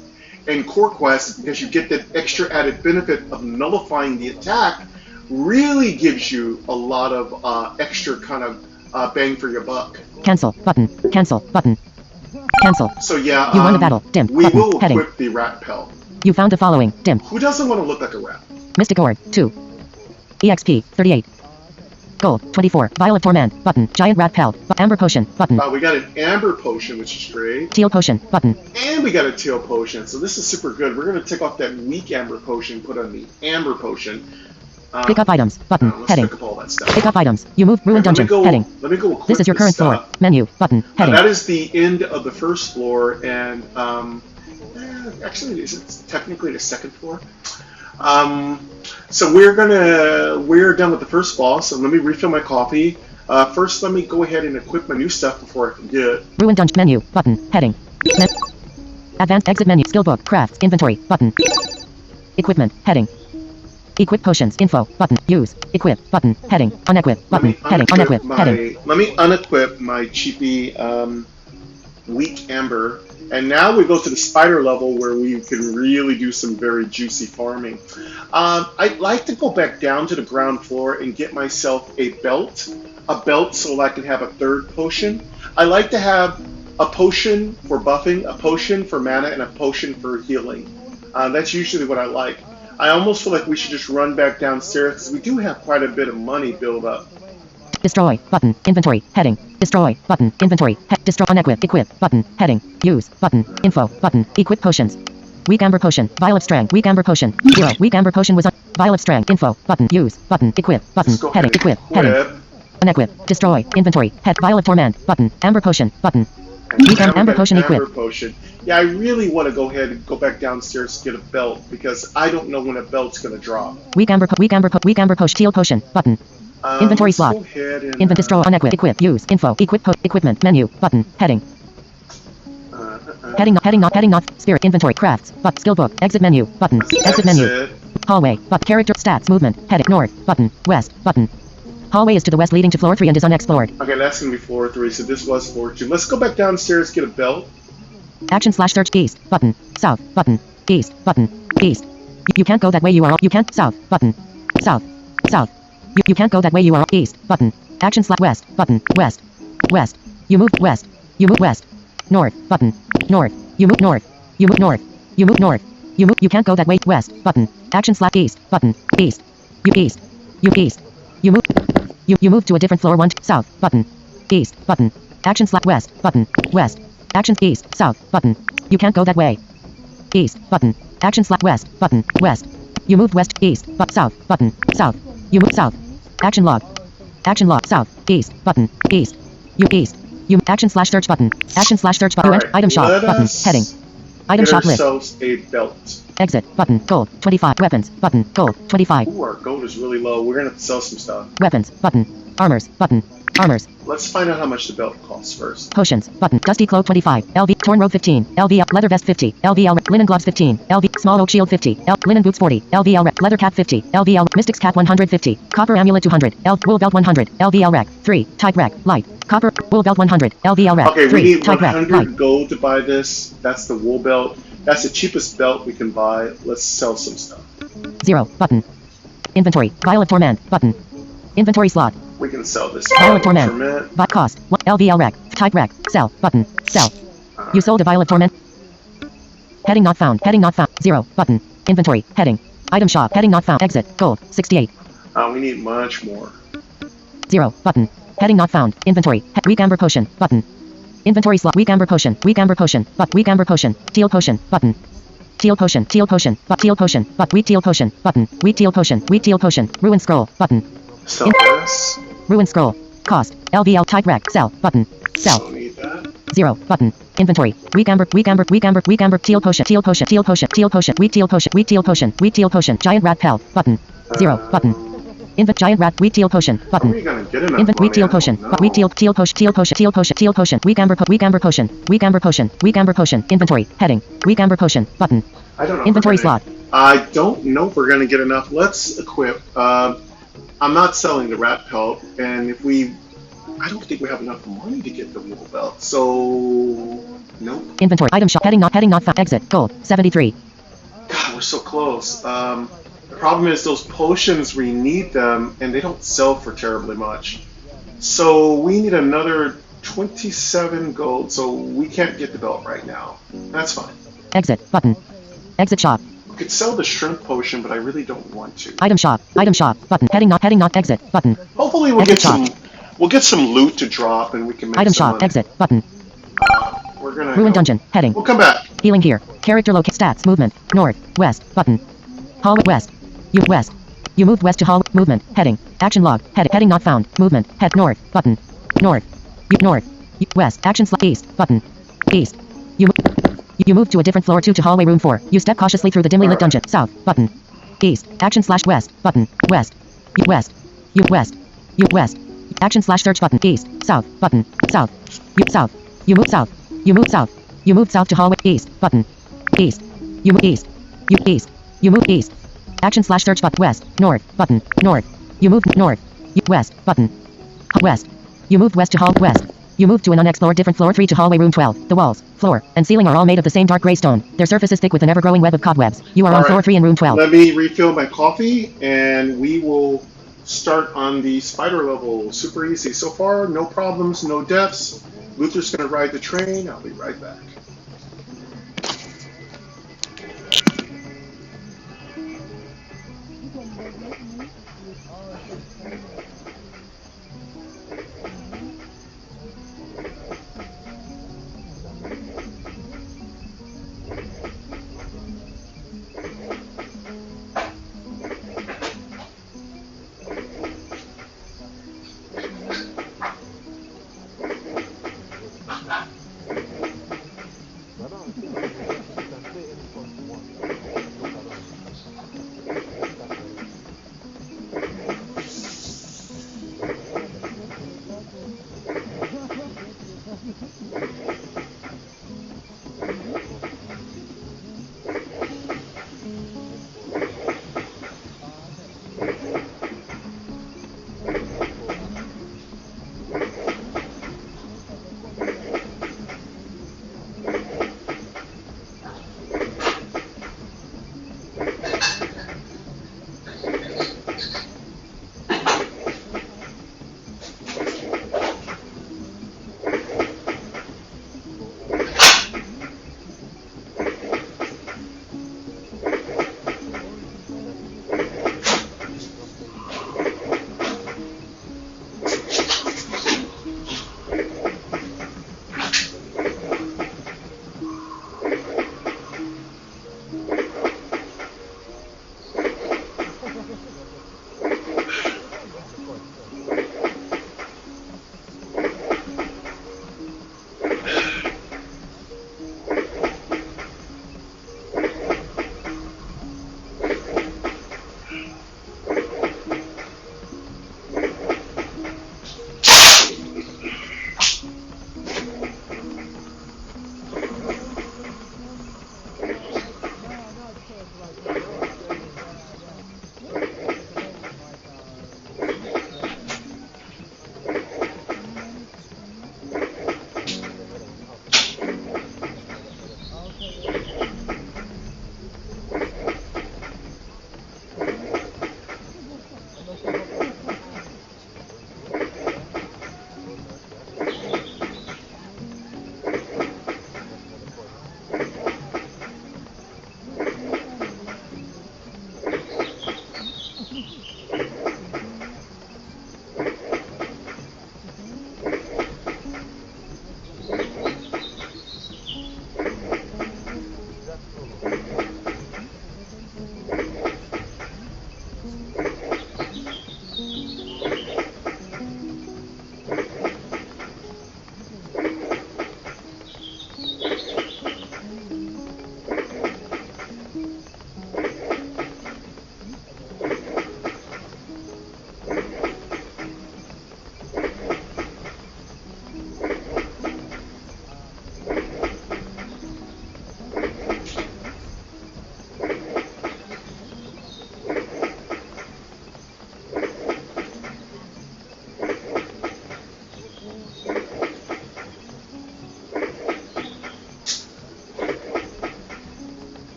in Core Quest, because you get that extra added benefit of nullifying the attack, really gives you a lot of extra kind of bang for your buck. Cancel button. Cancel button. Cancel. So yeah, you won the battle. Dim. We button. will Heading. equip the rat pelt. You found the following. Dim. Who doesn't want to look like a rat? Mystic Ore 2. EXP 38. Gold 24. Vial of Torment button. Giant Rat Pelt. Amber Potion button. We got an amber potion, which is great. Teal Potion button. And we got a teal potion, so this is super good. We're going to take off that weak amber potion and put on the amber potion. Pick up items button. Let's Heading. pick up all that stuff. Pick up items. You move Ruined Dungeon. Heading. Let me go equip This is your current floor. stuff. Menu button. Heading. That is the end of the first floor, and actually, it's technically the second floor. So we're done with the first boss. So let me refill my coffee. First, let me go ahead and equip my new stuff before I forget. Ruined Dungeon menu button. Heading. Advanced exit menu. Skill book. Crafts. Inventory button. Equipment. Heading. Equip potions. Info button. Use. Equip button. Heading. Unequip button. Heading. Unequip. Heading. Let me unequip my cheapy weak amber. And now we go to the spider level where we can really do some very juicy farming. I'd like to go back down to the ground floor and get myself a belt so I can have a third potion. I like to have a potion for buffing, a potion for mana, and a potion for healing. That's usually what I like. I almost feel like we should just run back downstairs because we do have quite a bit of money built up. Destroy button. Inventory. Heading. Destroy button. Inventory. Destroy. Unequip. Equip button. Heading. Use button. Info button. Equip potions. Weak amber potion. Vial of strength. Weak amber potion. 0. Weak amber potion was on. Vial of strength. Info button. Use button. Equip button. Heading. Equip. Heading. Unequip. Destroy. Inventory. Head. Vial of torment button. Amber potion button. Weak amber potion. Equip. Potion. Yeah, I really want to go ahead and go back downstairs to get a belt because I don't know when a belt's going to drop. Weak amber potion. Teal potion button. Inventory slot. Invent. Destroy. Unequip. Equip. Use. Info. Equip. Equipment. Menu. Button. Heading. Heading not. Spirit. Inventory. Crafts. Skill book. Exit menu. Button. Exit menu. Hallway. Character. Stats. Movement. Heading. North. Button. West. Button. Hallway is to the west leading to floor 3 and is unexplored. Okay, that's going to be floor 3, so this was floor 2. Let's go back downstairs, get a belt. Action / search. East. Button. South. Button. East. Button. East. You can't go that way. You are. You can't. South. Button. South. South. You can't go that way. You are. East. Button. Action / west. Button. West. West. You move west. You move west. North. Button. North. You move north. You move north. You move north. You move. You can't go that way. West. Button. Action / east. Button. East. You east. You east. You move. You move to a different floor. 1. South. Button. East. Button. Action / west. Button. West. Action east. South. Button. You can't go that way. East. Button. Action / west. Button. West. You moved west. East. But south. Button. South. You move south. Action log. Action log. South. East. Button. East. You east. You action / search button. Action / search button. Right, Item shop button. Heading. Item shop list. A belt. Exit button. Gold 25. Weapons button. Gold 25. Ooh, our gold is really low. We're gonna have to sell some stuff. Weapons button. Armors button. Armors. Let's find out how much the belt costs first. Potions button. Dusty cloak 25. LV torn robe 15. LV leather vest 50. LVL linen gloves 15. LV small oak shield 50. Linen boots 40. LVL leather cap 50. LVL mystic's cap 150. Copper amulet 200. Wool belt 100. LVL rack 3. Type rack light. Copper wool belt 100. LVL rack 3. Okay, we need type 100 rack light. gold to buy this. That's the wool belt. That's the cheapest belt we can buy. Let's sell some stuff. 0 button. Inventory. Vial of torment button. Inventory slot. We can sell this. Vial of torment. Bot cost. LVL rack. Type rack. Sell button. Sell. You sold a vial of torment. Heading not found. Heading not found. 0 button. Inventory. Heading. Item shop. Heading not found. Exit. Gold 68. We need much more. 0 button. Heading not found. Inventory. Weak amber potion. Button. Inventory slot. Weak amber potion. Weak amber potion. But weak amber potion. Teal potion. Button. Teal potion. Teal potion. But teal potion. But wheat teal potion. Button. Wheat teal potion. Wheat teal potion. Ruin scroll. Button. Sell this. Ruin scroll. Cost. LVL type rec. Sell. Button. Sell. Don't need that. 0. Button. Inventory. Weak amber. Weak amber. Weak amber. Weak amber. Teal potion. Teal potion. Teal potion. Teal potion. Wheat teal potion. Wheat teal potion. Wheat teal potion. Giant rat pelt. Button. 0. Button. Giant rat. Wheat teal potion. Button. How are you gonna get enough Wheat teal money? potion. I don't know. Wheat teal. Teal potion. Teal potion. Teal potion. Teal potion. Weak amber. Weak amber potion. Weak amber potion. Weak amber potion. Inventory. Heading. Weak amber potion. Button. I don't know. if Inventory we're gonna- slot. I don't know if we're gonna get enough. Let's equip. I'm not selling the rat pelt, and if we, I don't think we have enough money to get the wool belt. So, nope. Inventory. Item shop. Heading not found. Exit. Gold. 73. God, we're so close. The problem is those potions, we need them, and they don't sell for terribly much. So we need another 27 gold, so we can't get the belt right now. That's fine. Exit. Button. Exit shop. We could sell the shrimp potion, but I really don't want to. Item shop. Item shop. Button. Heading not exit. Button. Hopefully we'll Exit get some loot to drop, and we can make Item some shop. money. Exit. Button. We're gonna Ruin go- dungeon. Heading. We'll come back. Healing gear. Character locate stats. Movement. North. West. Button. Hallway west. You west. You moved west to hall. Movement. Heading. Action log. Heading not found. Movement. Head north. Button. North. You north. You west. Action slot. East. Button. East. You moved to a different floor 2 to hallway room 4. You step cautiously through the dimly lit dungeon. South. Button. East. Action slash west. Button. West. You west. You west. You west. Action slash search button. East. South. Button. South. You south. You move south. You move south. You moved south to hallway. East. Button. East. You move east. You east. You move east. Action slash search button. West. North. Button. North. You moved north. You west. Button. West. You moved west to hall. West. You moved to an unexplored different floor 3 to hallway room 12. The walls, floor, and ceiling are all made of the same dark gray stone. Their surface is thick with an ever-growing web of cobwebs. You are on floor 3 in room 12. Let me refill my coffee, and we will start on the spider level. Super easy. So far, no problems, no deaths. Luther's going to ride the train. I'll be right back.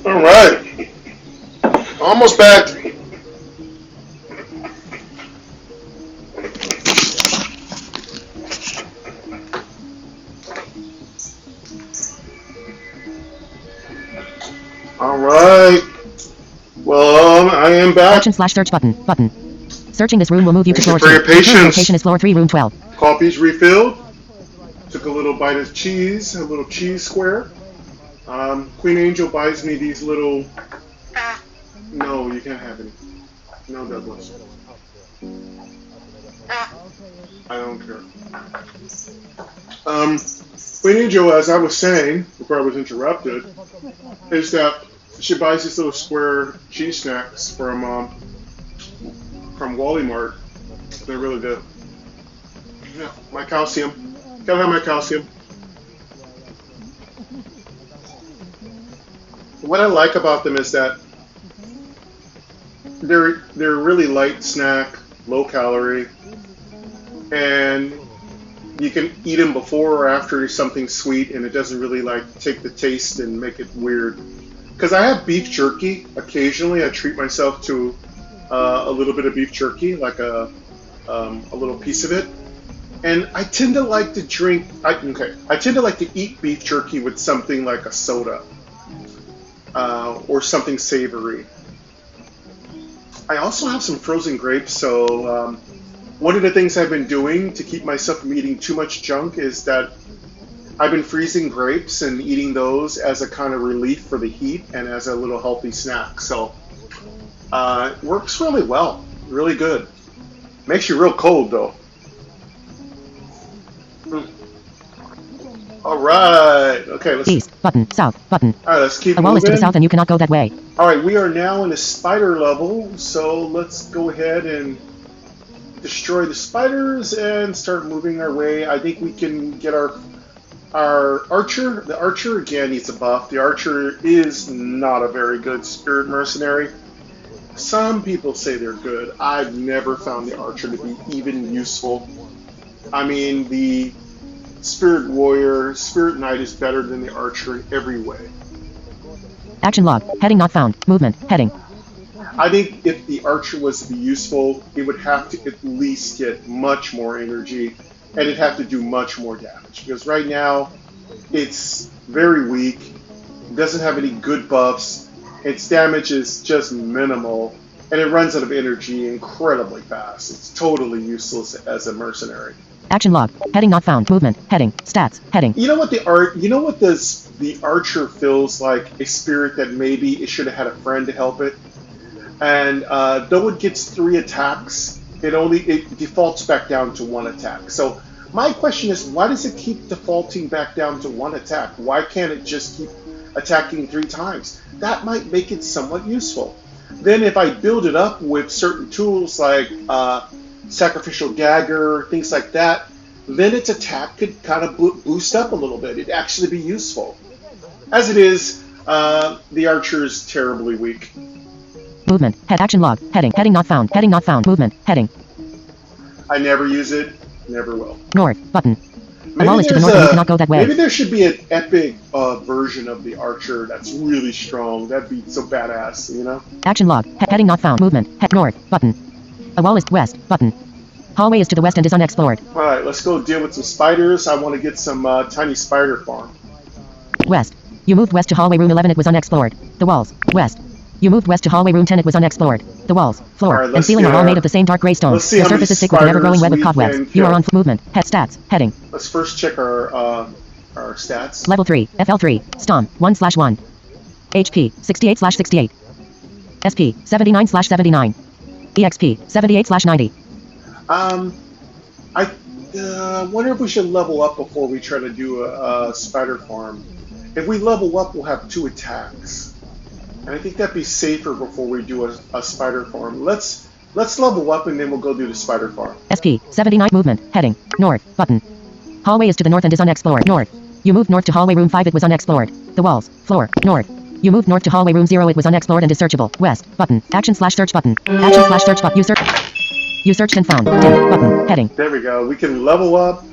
All right, almost back. All right. Well, I am back. Action slash search button. Button. Searching this room will move you to Thank floor you for 2. your Your current patience. location is floor 3, room 12. Coffee's refilled. Took a little bite of cheese, a little cheese square. Queen Angel buys me these little. No, you can't have any. No, Douglas. I don't care. Queen Angel, as I was saying before I was interrupted, is that she buys these little square cheese snacks from Wally Mart. They're really good. Yeah, my calcium. Gotta have my calcium. What I like about them is that they're really light snack, low calorie, and you can eat them before or after something sweet, and it doesn't really like take the taste and make it weird. Because I have beef jerky occasionally. I treat myself to a little bit of beef jerky, like a little piece of it. And I tend to like to drink. I tend to like to eat beef jerky with something like a soda or something savory. I also have some frozen grapes, so one of the things I've been doing to keep myself from eating too much junk is that I've been freezing grapes and eating those as a kind of relief for the heat and as a little healthy snack. So it works really well, really good. Makes you real cold though. All right. Okay. Let's. East button. South button. All right. Let's keep A wall is to the moving. south and you cannot go that way. All right. We are now in the spider level, so let's go ahead and destroy the spiders and start moving our way. I think we can get our archer. The archer again needs a buff. The archer is not a very good spirit mercenary. Some people say they're good. I've never found the archer to be even useful. I mean, the spirit warrior, spirit knight is better than the archer in every way. Action log. Heading not found. Movement. Heading. I think if the archer was to be useful, it would have to at least get much more energy, and it'd have to do much more damage. Because right now, it's very weak, doesn't have any good buffs, its damage is just minimal, and it runs out of energy incredibly fast. It's totally useless as a mercenary. Action log. Heading not found. Movement. Heading. Stats. Heading. You know what the archer feels like? A spirit that maybe it should have had a friend to help it. And though it gets 3 attacks, it defaults back down to 1 attack. So my question is, why does it keep defaulting back down to 1 attack? Why can't it just keep attacking 3 times? That might make it somewhat useful. Then if I build it up with certain tools like sacrificial dagger, things like that, then its attack could kind of boost up a little bit. It'd actually be useful. As it is, the archer is terribly weak. Movement. Head. Action log. Heading. Heading not found. Heading not found. Movement. Heading. I never use it, never will. North button. A Maybe wall is to the there's north and you cannot go that way. maybe there should be an epic version of the archer that's really strong. That'd be so badass, you know? Action log. Heading not found. Movement. Head north button. A wall is west button. Hallway is to the west and is unexplored. All right, let's go deal with some spiders. I want to get some tiny spider farm. West. You moved west to hallway room 11. It was unexplored. The walls. West. You moved west to hallway room 10. It was unexplored. The walls, floor, Alright, and let's ceiling see are all how- made of the same dark gray stone. let's see The how many surface is thick with an ever-growing web of spiders we cobwebs. can You are kill. on movement. Head stats. Heading. Let's first check our stats. Level 3. FL3. Stom. 1/1. HP. 68/68. SP. 79/79. EXP. 78/90. I wonder if we should level up before we try to do a spider farm. If we level up, we'll have 2 attacks, and I think that'd be safer before we do a spider farm. Let's level up and then we'll go do the spider farm. SP. 79. Movement. Heading. North. Button. Hallway is to the north and is unexplored. North. You moved north to hallway room 5. It was unexplored. The walls, floor, north. You moved north to hallway room 0. It was unexplored and is searchable. West. Button. Action/search button. Action/search button. You searched and found. Dim. Button. Heading. There we go. We can level up.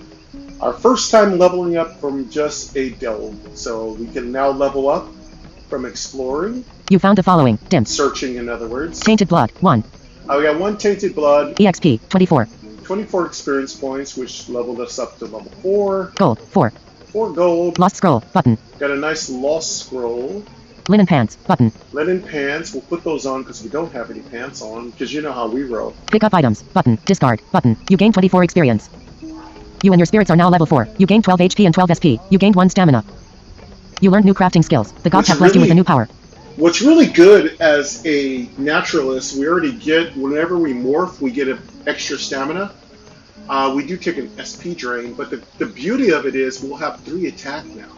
Our first time leveling up from just a delve. So we can now level up from exploring. You found the following. Dim. Searching, in other words. Tainted blood. 1. We got 1 tainted blood. EXP. 24. 24 experience points, which leveled us up to level 4. Gold. 4. 4 gold. Lost scroll. Button. Got a nice lost scroll. Linen pants. Button. Linen pants. We'll put those on because we don't have any pants on, because you know how we roll. Pick up items. Button. Discard. Button. You gain 24 experience. You and your spirits are now level 4. You gain 12 HP and 12 SP. You gained 1 stamina. You learned new crafting skills. The gods have blessed you with a new power. What's really good as a naturalist, we already get, whenever we morph, we get an extra stamina. We do take an SP drain, but the beauty of it is we'll have 3 attack now.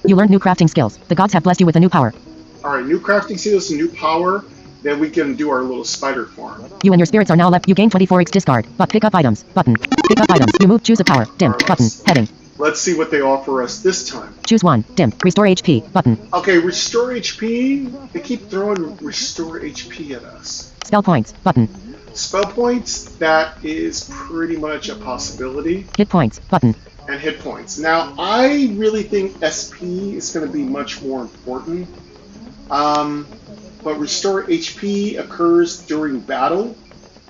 You learned new crafting skills. The gods have blessed you with a new power. Alright, new crafting skills, new power. Then we can do our little spider farm. You and your spirits are now left. You gain 24 X discard. But pick up items. Button. Pick up items. You move. Choose a power. Dim. Alright, Button. Heading. Let's see what they offer us this time. Choose 1. Dim. Restore HP. Button. Okay, restore HP. They keep throwing restore HP at us. Spell points. Button. Spell points, that is pretty much a possibility. Hit points. Button. And hit points. Now, I really think SP is going to be much more important. But restore HP occurs during battle,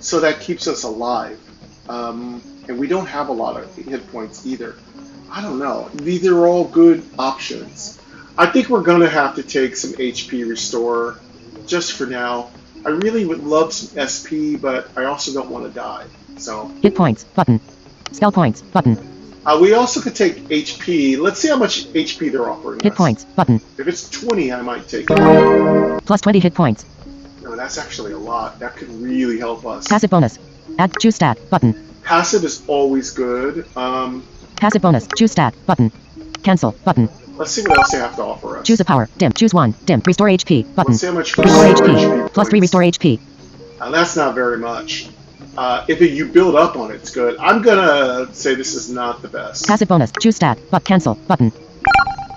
so that keeps us alive. And we don't have a lot of hit points either. I don't know. These are all good options. I think we're going to have to take some HP restore just for now. I really would love some SP, but I also don't want to die. So hit points. Button. Spell points. Button. We also could take HP. Let's see how much HP they're offering Hit us. points. Button. If it's 20, I might take it. Plus 20 hit points. No, that's actually a lot. That could really help us. Passive bonus. Add. Choose stat. Button. Passive is always good. Passive bonus. Choose stat. Button. Cancel. Button. Let's see what else they have to offer us. Choose a power. Dim. Choose 1. Dim. Restore HP. Button. Let's see how much Restore restore HP. Plus 3 points. restore HP. That's not very much. If you build up on it, it's good. I'm gonna say this is not the best. Passive bonus. Choose stat. But cancel. Button.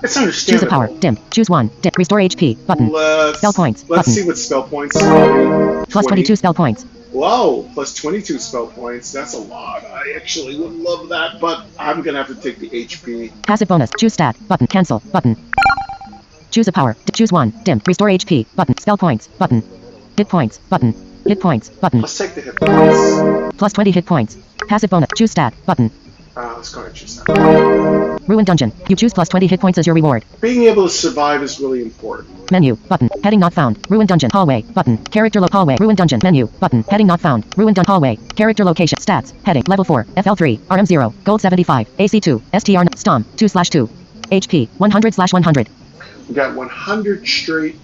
It's Choose a understandable. power. Dim. Choose 1. Dim. Restore HP. Button. Spell points. Let's Button. see what spell points are. Plus 22 spell points. Wow, plus 22 spell points. That's a lot. I actually would love that, but I'm gonna have to take the HP. Passive bonus. Choose stat. Button. Cancel. Button. Choose a power. Choose 1. Dim. Restore HP. Button. Spell points. Button. Hit points. Button. Hit points. Button. Let's take the hit points. Plus 20 hit points. Passive bonus. Choose stat. Button. Let's go ahead and choose that. Ruined dungeon. You choose plus 20 hit points as your reward. Being able to survive is really important. Menu. Button. Heading not found. Ruined dungeon. Hallway. Button. Character hallway. Ruined dungeon. Menu. Button. Heading not found. Ruined hallway. Character location. Stats. Heading. Level 4. FL3. RM0. Gold 75. AC2. STR. Stom. 2/2. HP. 100/100. We got 100 straight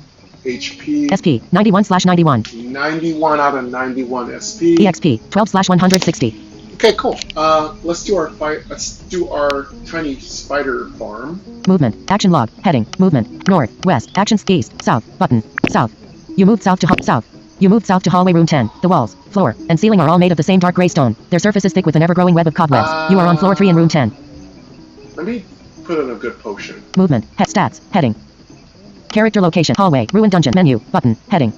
HP. SP. 91/91. 91 out of 91 SP. EXP. 12/160. Okay, cool. Let's do our fight. Let's do our tiny spider farm. Movement. Action log. Heading. Movement. North. West. Actions. East. South. Button. South. You moved south to south. You moved south to hallway room 10. The walls, floor, and ceiling are all made of the same dark gray stone. Their surface is thick with an ever-growing web of cobwebs. You are on floor 3 in room 10. Let me put in a good potion. Movement. Stats. Heading. Character location. Hallway. Ruined dungeon. Menu. Button. Heading.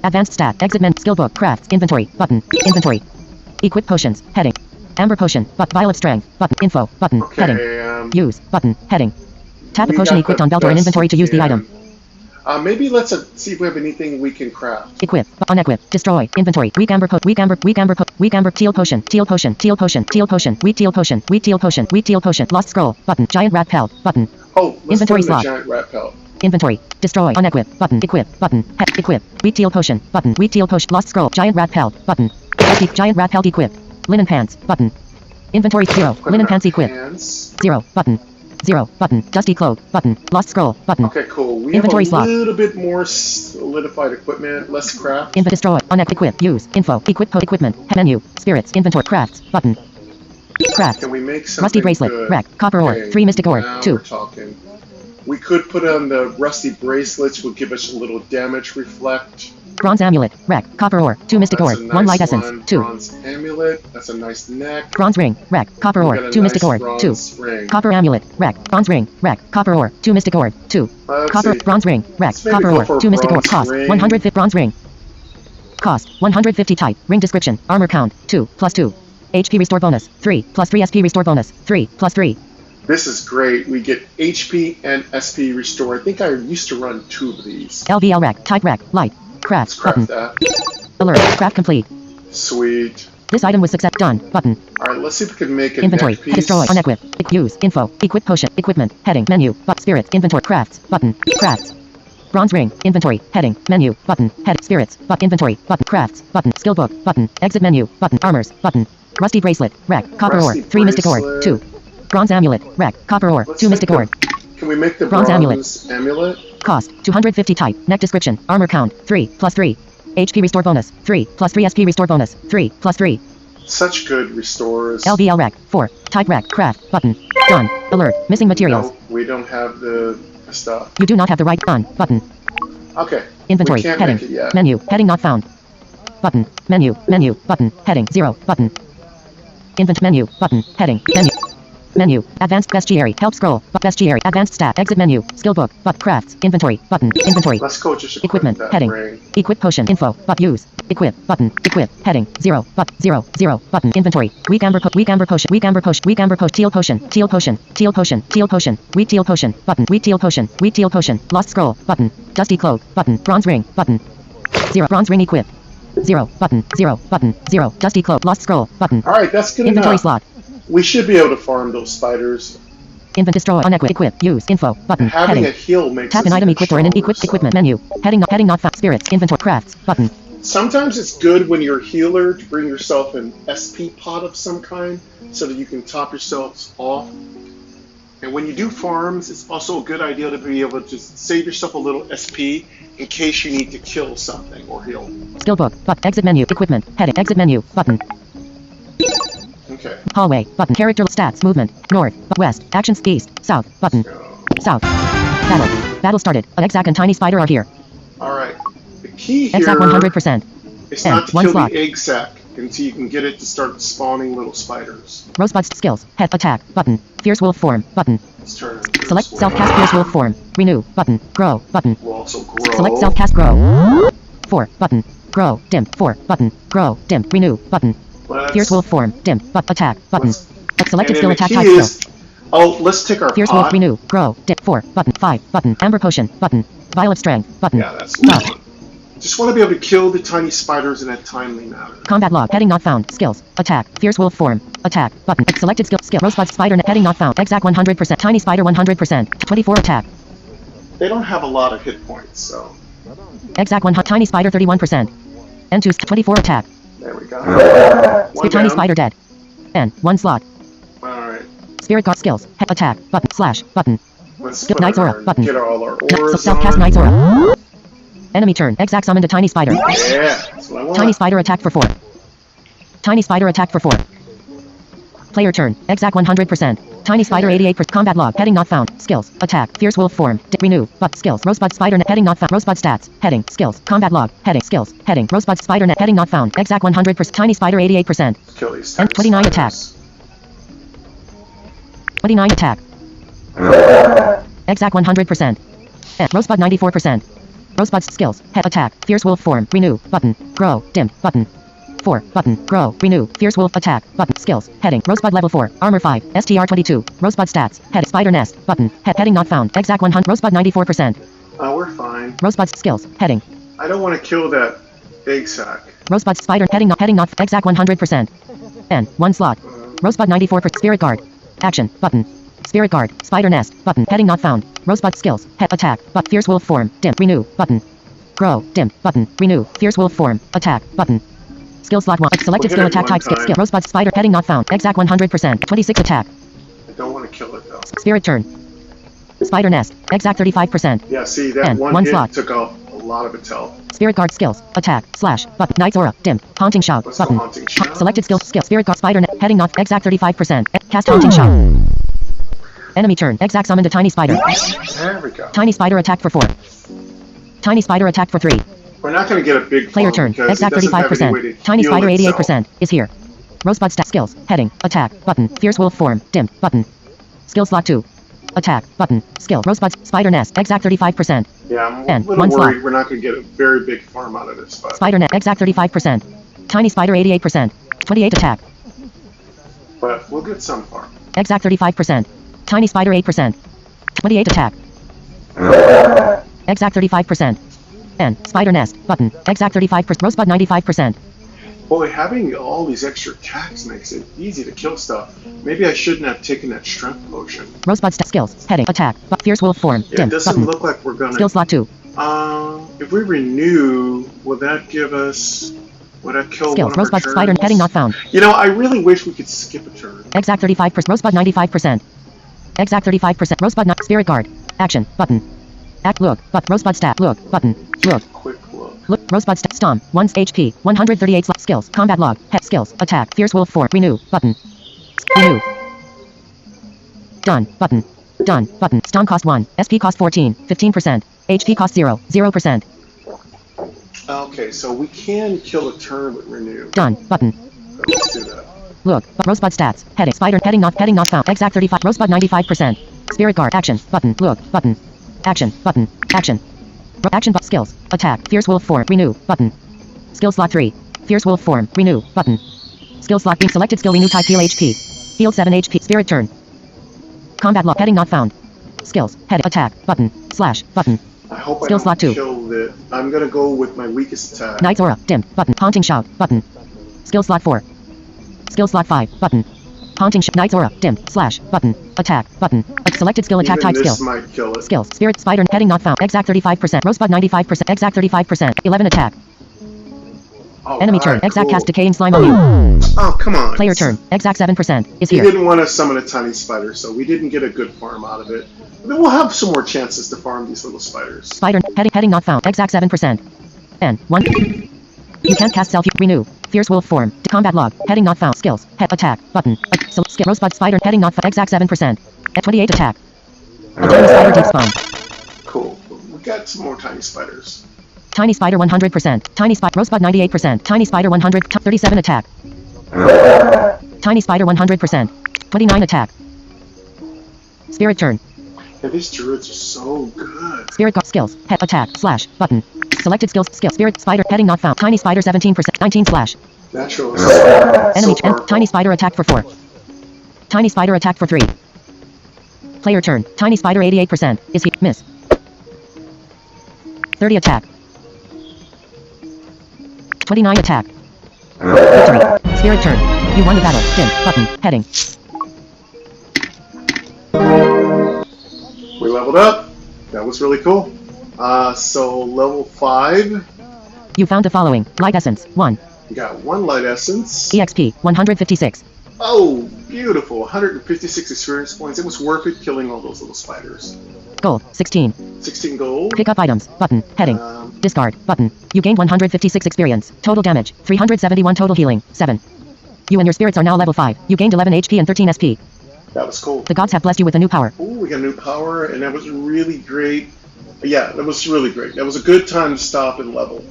Advanced stat. Exit menu. Skill book. Crafts. Inventory. Button. Inventory. Equip potions. Heading. Amber potion. Vial of strength. Button. Info. Button. Okay, Heading. Use. Button. Heading. Tap a we potion got equipped the on belt or in best inventory to use the we item. can. Maybe let's see if we have anything we can craft. Equip. Unequip. Destroy. Inventory. Weak amber weak amber teal potion. Teal potion. Teal potion. Teal potion. Wheat teal potion. Wheat teal potion. Wheat teal potion. Lost scroll. Button. Giant rat pelt. Button. Oh, let's Inventory put in slot. the giant rat pelt. Inventory. Destroy. Unequip. Button. Equip. Button. Equip. Wheat teal potion. Button. Wheat teal potion. Lost scroll. Giant rat pelt. Button. Giant rat pelt equip. Linen pants. Button. Inventory 0. Linen pants equip. 0. Button. 0. Button. Dusty cloak. Button. Lost scroll. Button. Okay, cool. We Inventory have a slot. little bit more solidified equipment, less craft. Info destroy. Equip. Use. Info. Equip. Equipment. Menu. Spirits. Inventory. Crafts. Button. Crafts. Can we make something Rusty bracelet. good? Rack. Copper ore. Okay, 3 mystic ore. now 2. we're talking. We could put on the rusty bracelets, will give us a little damage reflect. Bronze amulet. Rack. Copper ore. 2 mystic ore. That's a nice 1 light one. essence. 2. Bronze amulet. That's a nice neck. Bronze ring. Rack. Copper We ore. got a 2 mystic nice ore. 2. bronze ring. Copper amulet. Rack. Bronze ring. Rack. Copper ore. 2 mystic ore. 2. Let's Copper. see. Bronze ring. Rack. Let's maybe Copper go ore. for a 2 mystic ore. bronze Cost. ring. 150 bronze ring. Cost. 150 type. Ring description. Armor count. 2. Plus 2. HP restore bonus. 3. Plus 3 SP restore bonus. 3. Plus 3. This is great. We get HP and SP restore. I think I used to run 2 of these. LVL rack. Type rack. Light. Craft. Let's craft Button. that. Alert. Craft complete. Sweet. This item was success. Done. Button. Alright, let's see if we can make a Inventory. neck piece. Destroy. Unequip. Use. Info. Equip potion. Equipment. Heading. Menu. Spirits. Inventory. Crafts. Button. Crafts. Bronze ring. Inventory. Heading. Menu. Button. Head. Spirits. Inventory. Button. Crafts. Button. Skill book. Button. Exit menu. Button. Armors. Button. Rusty bracelet. Rack. Copper ore. Rusty 3 mystic ore. bracelet. 2. Bronze amulet. Rack. Copper ore. Let's 2 mystic make ore. Can we make the Bronze bronze amulet. amulet? Cost. 250 type. Neck description. Armor count. 3. Plus 3. HP restore bonus. 3. Plus 3 SP restore bonus. 3. Plus 3. Such good restores. LVL rack. 4. Type rack. Craft. Button. Done. Alert. Missing materials. No, we don't have the stuff. You do not have the right. Done. Button. Okay. Inventory. We can't Heading. make it yet. Menu. Heading not found. Button. Menu. Menu. Button. Heading. 0. Button. Menu. Button. Heading. Menu. Menu. Advanced bestiary. Help scroll. Bestiary. Advanced stat. Exit menu. Skill book. Crafts. Inventory. Button. Inventory. Let's go just Equipment. that Heading. ring. Equip potion. Info. Use. Equip. Button. Equip. Heading. 0. 0. 0. Button. Inventory. Weak amber potion. Weak amber potion. Weak amber potion. Weak amber potion. Teal potion. Teal potion. Teal potion. Teal potion. Wheat teal potion. Button. Wheat teal potion. Wheat teal potion. Lost scroll. Button. Dusty cloak. Button. Bronze ring. Button. 0. Bronze ring equip. 0. Button. 0. Button. 0. Dusty cloak. Lost scroll. Button. Alright, that's good Inventory enough. slot. We should be able to farm those spiders. Destroy. Unequip. Equip. Use. Info. Button. Having Heading. a heal makes Tap us an item even equipped or in an stronger, equipped so. equipment menu. Heading not found. Spirits. Inventory. Crafts. Button. Sometimes it's good when you're a healer to bring yourself an SP pot of some kind so that you can top yourselves off. And when you do farms, it's also a good idea to be able to just save yourself a little SP in case you need to kill something or heal. Skill book. Exit menu. Equipment. Heading. Exit menu. Button. Okay. Hallway. Button. Character stats. Movement. North. West. Actions. East. South. Button. So, South. Battle. Battle started. Exac and Tiny Spider are here. alright. The key here Exac 100%. is not to one kill slot. the egg sac until you can get it to start spawning little spiders. Rosebud's skills. Head attack. Button. Fierce wolf form. Button. Let's turn it into Select this self-cast fierce wolf form. Renew. Button. Grow. Button. Will also grow. Select self-cast grow. 4. Button. Grow. Dim. 4. Button. Grow. Dim. Renew. Button. Let's- Fierce wolf form. Dim. Attack. Button. let's- Selected and skill then attack the type key skill. is, oh, let's take our Fierce pot. wolf renew. Grow. Dip 4. Button. 5. Button. Amber potion. Button. Vial of strength. Button. Yeah, that's Stop. one. Just want to be able to kill the tiny spiders in a timely manner. Combat log. Heading not found. Skills. Attack. Fierce wolf form. Attack. Button. Selected skill. Skill. Rosebud spider net. Heading not found. Exact 100%. Tiny spider 100%. 24 attack. They don't have a lot of hit points, so Exact 100. Tiny spider 31%. N2 24 attack. there we go. Tiny down. spider dead. N. 1 slot. Alright, Spirit guard skills. Attack. Button. Slash. Button. let's Skip put Knight's our, Aura, button. get all our No, auras self-cast on. Knight's Aura. Enemy turn. Exact summoned a tiny spider. Yeah, that's what I want. Tiny spider attack for 4. Tiny spider attack for 4. Player turn. Exact 100%. Tiny spider 88%. Combat log. Heading not found. Skills. Attack. Fierce wolf form. Renew. But skills. Rosebud spider net. Heading not found. Rosebud stats. Heading. Skills. Combat log. Heading. Skills. Heading. Rosebud spider net. Heading not found. Exact 100%. Tiny spider 88%. Kill these And tiny 29 attack. spiders. 29 attack. Exact 100%. And Rosebud 94%. Rosebud's skills. Head attack. Fierce wolf form. Renew. Button. Grow. Dim. Button. 4. Button. Grow. Renew. Fierce wolf attack. Button. Skills. Heading. Rosebud level 4. Armor 5. STR 22. Rosebud stats. Head. Spider nest. Button. Heading not found. Exact 100. Rosebud 94%. Oh, we're fine. Rosebud's skills. Heading. I don't want to kill that egg sac. Rosebud's spider. Heading not. Exact 100%. N. 1 slot. Rosebud 94%. Spirit guard. Action. Button. Spirit Guard. Spider Nest. Button. Heading not found. Rosebud skills. Head attack. But fierce wolf form. Dim. Renew. Button. Grow. Dim. Button. Renew. Fierce wolf form. Attack. Button. Skill slot 1. Selected skill attack type skill. Rosebud Spider. Heading not found. Exact 100%. 26 attack. I don't want to kill it though. Spirit turn. Spider Nest. Exact 35%. Yeah, see, that one hit slot. took off a lot of its health. Spirit Guard skills. Attack. Slash. Button. Knight's Aura. Dim. Haunting Shout. What's Button. the haunting shout? Selected skill. Spirit Guard. Spider Net. Heading off. Exact 35%. Cast Haunting Shout. Enemy turn. Exact summoned a tiny spider. There we go. Tiny spider attack for 4. Tiny spider attack for 3. We're not going to get a big Player turn. Exact 35%. Tiny spider 88% is here. Rosebud stat skills. Heading. Attack. Button. Fierce wolf form. Dim. Button. Skill slot 2. Attack. Button. Skill. Rosebud. Spider nest. Exact 35%. Yeah, I'm And a little one worried slot. we're not going to get a very big farm out of this. But, Spider net. Exact 35%. Tiny spider 88%. 28 attack. but we'll get some farm. Exact 35%. Tiny spider 8%. 28 attack. Exact 35%. And spider nest. Button. Exact 35%. Rosebud 95%. Boy, having all these extra attacks makes it easy to kill stuff. Maybe I shouldn't have taken that strength potion. Rosebud stat skills. Heading. Attack. But fierce wolf form. Yeah, Dim. it doesn't Button. look like we're going Skill to... slot 2. If we renew, will that give us... Would that kill Skills. one of our Rosebud spider turns? heading not found. You know, I really wish we could skip a turn. Exact 35%. Rosebud 95%. Exact 35%. Rosebud not. Spirit guard. Action. Button. Act. Look. But Rosebud stat. Look. Button. Look. Quick look. Look. Rosebud stat. Stomp. 1 HP. 138 skills. Combat log. Head skills. Attack. Fierce wolf form. Renew. Button. Renew. Done. Button. Done. Button. Stomp cost 1. SP cost 14. 15%. HP cost 0. 0%. Okay, so we can kill a turn with renew. Done. Button. Let's do that. Look. Rosebud stats. Heading. Spider. Heading not found. Exact 35. Rosebud 95%. Spirit guard. Action. Button. Look. Button. Action. Button. Action. Action. Skills. Attack. Fierce wolf form. Renew. Button. Skill slot 3. Fierce wolf form. Renew. Button. Skill slot being selected. Skill renew type heal HP. Heal 7 HP. Spirit turn. Combat log. Heading not found. Skills. Head. Attack. Button. Slash. Button. I hope Skill I slot don't 2. kill it. I'm gonna go with my weakest attack. Knight's Aura. Dim. Button. Haunting Shout. Button. Skill slot 4. Skill slot 5. Button. Haunting Knight's Aura. Dim. Slash. Button. Attack. Button. Selected skill attack Even type this skill. might kill it. Skills. Spirit spider heading not found. Exact 35%. Rosebud 95%. Exact 35%. 11 attack. All Enemy right, turn. Exact cool. cast decaying slime on you. Oh, come on. Player turn. Exact 7% is He here. didn't want to summon a tiny spider, so we didn't get a good farm out of it. But we'll have some more chances to farm these little spiders. Spider heading not found. Exact 7%. And 1. You can't cast self renew. Fierce wolf form. Combat log. Heading not found. Skills. Head attack. Button. Skill. Rosebud spider heading not found. Exact 7%. At 28 attack. A tiny spider deep spawn. Cool. We got some more tiny spiders. Tiny spider 100%. Tiny spider. Rosebud 98%. Tiny spider 100. 37 attack. Tiny spider 100%. 29 attack. Spirit turn. Yeah, these druids are so good. Spirit guard skills. Head attack. Slash. Button. Selected skills. Skill. Spirit spider heading not found. Tiny spider 17%. 19 slash. Naturalist. Enemy. So powerful. Tiny spider attack for 4. Tiny spider attack for 3. Player turn. Tiny spider 88%. Is he? Miss. 30 attack. 29 attack. Victory. Spirit turn. You won the battle. Dim. Button. Heading. We leveled up. That was really cool. So level 5. You found the following. Light essence. 1. We got 1 light essence. EXP. 156. Oh, beautiful. 156 experience points. It was worth it killing all those little spiders. Gold. 16. 16 gold. Pick up items. Button. Heading. Discard. Button. You gained 156 experience. Total damage. 371 total healing. 7. You and your spirits are now level 5. You gained 11 HP and 13 SP. That was cool. The gods have blessed you with a new power. Ooh, we got new power, and that was really great. Yeah, that was really great. That was a good time to stop and level.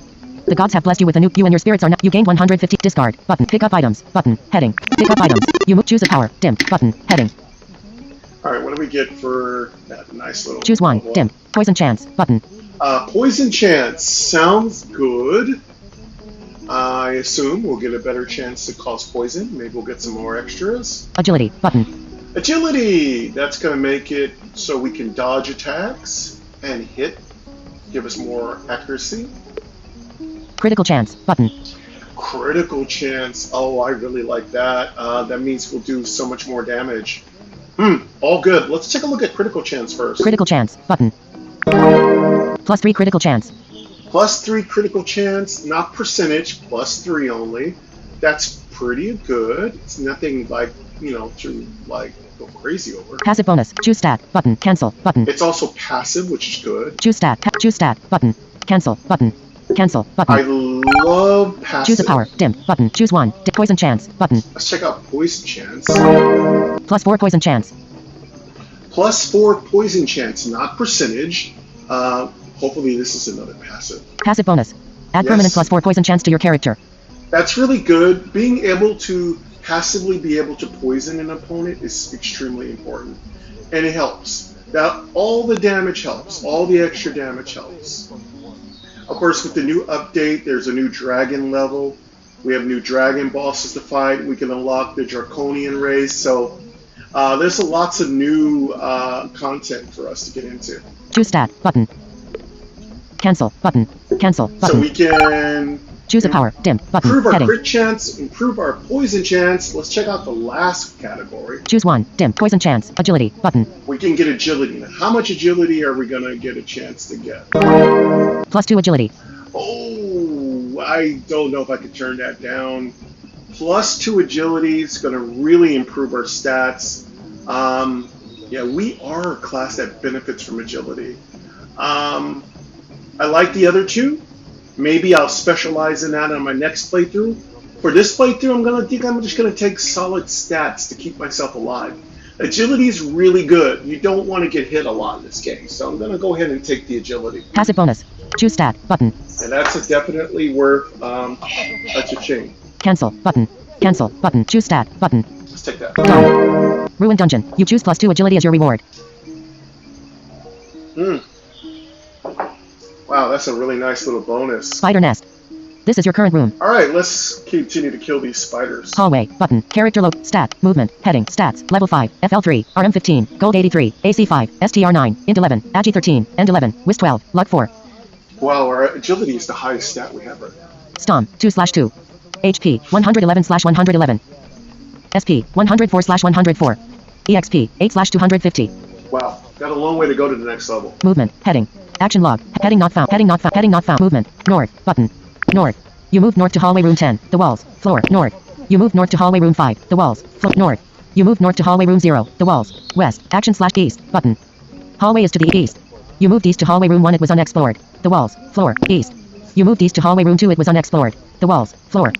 The gods have blessed you with a new. You and your spirits are now. You gained 150. Discard. Button. Pick up items. Button. Heading. Pick up items. You choose a power. Dim. Button. Heading. All right, what do we get for that nice little... Choose 1. level up? Dim. Poison chance. Button. Poison chance. Sounds good. I assume we'll get a better chance to cause poison. Maybe we'll get some more extras. Agility. Button. Agility! That's going to make it so we can dodge attacks and hit. Give us more accuracy. Critical chance. Button. Critical chance. Oh, I really like that. That means we'll do so much more damage. All good. Let's take a look at critical chance first. Critical chance. Button. +3 critical chance. +3 critical chance, not percentage, +3 only. That's pretty good. It's nothing like, to like go crazy over. Passive bonus. Choose stat. Button. Cancel. Button. It's also passive, which is good. Choose stat. Choose stat. Button. Cancel. Button. Cancel. Button. I love passive. Choose a power. Dim. Button. Choose 1. Poison chance. Button. Let's check out poison chance. +4 poison chance. +4 poison chance, not percentage. Hopefully this is another passive. Passive bonus. Add Yes. permanent +4 poison chance to your character. That's really good. Being able to passively be able to poison an opponent is extremely important. And it helps. That all the damage helps. All the extra damage helps. Of course, with the new update, there's a new dragon level. We have new dragon bosses to fight. We can unlock the draconian race. So there's lots of new content for us to get into. Choose stat. Button. Cancel. Button. Cancel. Button. So we can Choose a power. Dim. Button. improve our Heading. crit chance, improve our poison chance. Let's check out the last category. Choose 1. Dim. Poison chance. Agility. Button. We can get agility. Now, how much agility are we going to get a chance to get? +2 agility. Oh, I don't know if I could turn that down. +2 agility is going to really improve our stats. Yeah, we are a class that benefits from agility. I like the other two. Maybe I'll specialize in that on my next playthrough. For this playthrough, I'm just gonna take solid stats to keep myself alive. Agility is really good. You don't want to get hit a lot in this game, so I'm gonna go ahead and take the agility. Passive bonus. Choose stat. Button. And that's definitely worth a cha-ching. Cancel. Button. Cancel. Button. Choose stat. Button. Let's take that. Done. Ruined dungeon. You choose +2 agility as your reward. Wow, that's a really nice little bonus. Spider nest. This is your current room. All right, let's continue to kill these spiders. Hallway. Button. Character load. Stat. Movement. Heading. Stats. Level 5. FL3. RM15. Gold 83. AC5. STR9. Int 11. Agi 13. End 11. Whiz 12. Luck 4. Wow, our agility is the highest stat we have right now. Stom. 2/2. HP. 111/111. SP. 104/104. EXP. 8/250. Wow, got a long way to go to the next level. Movement. Heading. Action log. Heading not found. Heading not found. Heading not found. Movement. North. Button. North. You moved north to hallway room 10. The walls. Floor. North. You moved north to hallway room 5. The walls. Floor. North. You moved north to hallway room 0. The walls. West. Action/east. Button. Hallway is to the east. You moved east to hallway room 1. It was unexplored. The walls. Floor. East. You moved east to hallway room 2. It was unexplored. The walls. Floor.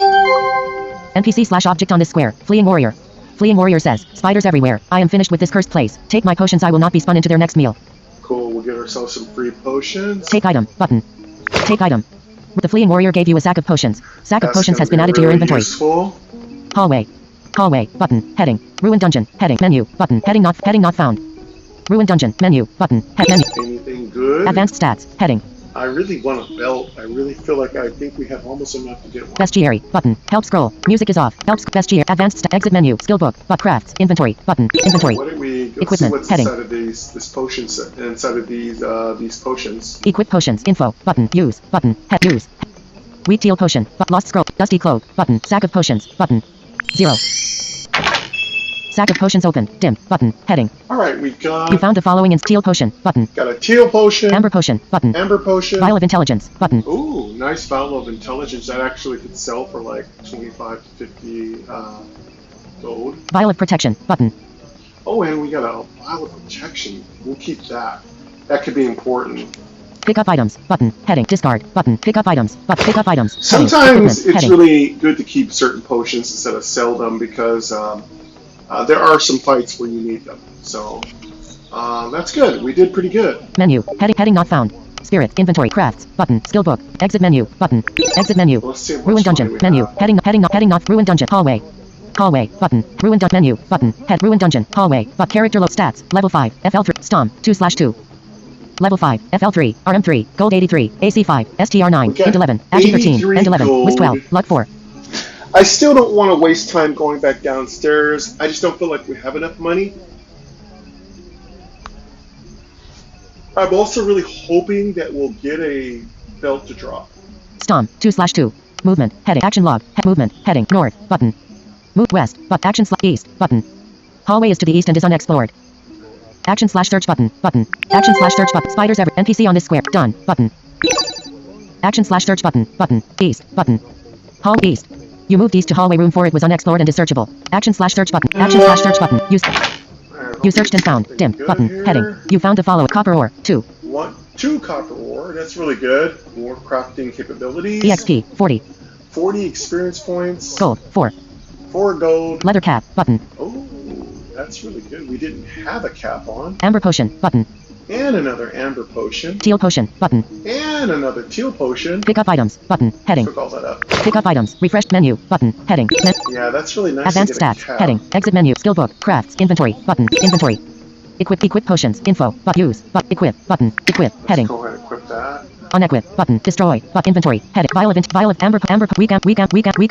NPC/object on this square. Fleeing warrior. Fleeing warrior says, spiders everywhere. I am finished with this cursed place. Take my potions. I will not be spun into their next meal. Cool, we'll get ourselves some free potions. Take item. Button. Take item. The fleeing warrior gave you a sack of potions. Sack of That's potions gonna has been be added to your really inventory. Useful. Hallway. Hallway. Button. Heading. Ruined dungeon. Heading. Menu. Button. Heading not found. Ruined dungeon. Menu. Button. Menu. Anything good? Advanced stats. Heading. I really want a belt. I really feel like I think we have almost enough to get one. Bestiary. Button. Help scroll. Music is off. Help bestiary. Advanced exit menu. Skill book. But crafts. Inventory. Button. Inventory. What do we let's Equipment. see what's Heading. inside of this potion set, inside of these potions. Equip potions. Info. Button. Use. Button. Use. Wheat teal potion. Lost scroll. Dusty cloak. Button. Sack of potions. Button. 0. Sack of potions open. Dim. Button. Heading. All right, we got You found the following in teal potion. Button. got a teal potion, Amber potion. Button. amber potion. Vial of intelligence. Button. Ooh, nice vial of intelligence that actually could sell for like 25 to 50 gold. Vial of protection. Button. Oh, and we got a vial of protection. We'll keep that. That could be important. Pick up items. Button. Heading. Discard. Button. Pick up items. Pick up items. Heading. Sometimes Equipment. it's Heading. really good to keep certain potions instead of sell them because there are some fights where you need them. So that's good. We did pretty good. Menu. Heading not found. Spirit. Inventory. Crafts. Button. Skill book. Exit menu. Button. Exit menu. Let's see what Ruined dungeon. we Menu. have. Heading not. Ruined dungeon. Hallway. Hallway. Button. Ruined menu. Button. Head. Ruined dungeon. Hallway. But character load stats. Level 5. FL3. Stom. 2/2. Level 5. FL3. RM3. Gold 83. AC5. STR9. Okay. Int 11. Agi 13. 83 End 11. Whiz 12. gold. Luck 4. I still don't want to waste time going back downstairs. I just don't feel like we have enough money. I'm also really hoping that we'll get a belt to drop. Stom. 2/2. Movement. Heading. Action log. Movement. Heading. North. Button. Move west. But action east. Button. Hallway is to the east and is unexplored. Action slash search button. Button. Action slash search button. Spiders every. NPC on this square. Done. Button. Action slash search button. Button. East. Button. Hall east. You moved east to hallway room 4. It was unexplored and is searchable. Action slash search button. Action slash search button. You searched and found. Dim. Button. Here. Heading. You found to follow. Copper ore. 2. 2 copper ore. That's really good. More crafting capabilities. EXP. 40. 40 experience points. Gold. 4. 4 gold. Leather cap. Button. Oh, that's really good. We didn't have a cap on. Amber potion. Button. And another amber potion. Teal potion. Button. And another teal potion. Pick up items. Button. Heading. Took all that up. Pick up items. Refreshed menu. Button. Heading. Yeah, that's really nice. Advanced to get stats. a cap. Heading. Exit menu. Skill book. Crafts. Inventory. Button. Inventory. Equip potions. Info. But use. But equip. Button. Equip. Let's Heading. go ahead and equip that. Unequip. Button. Destroy. But inventory. Heading. Vial of amber weak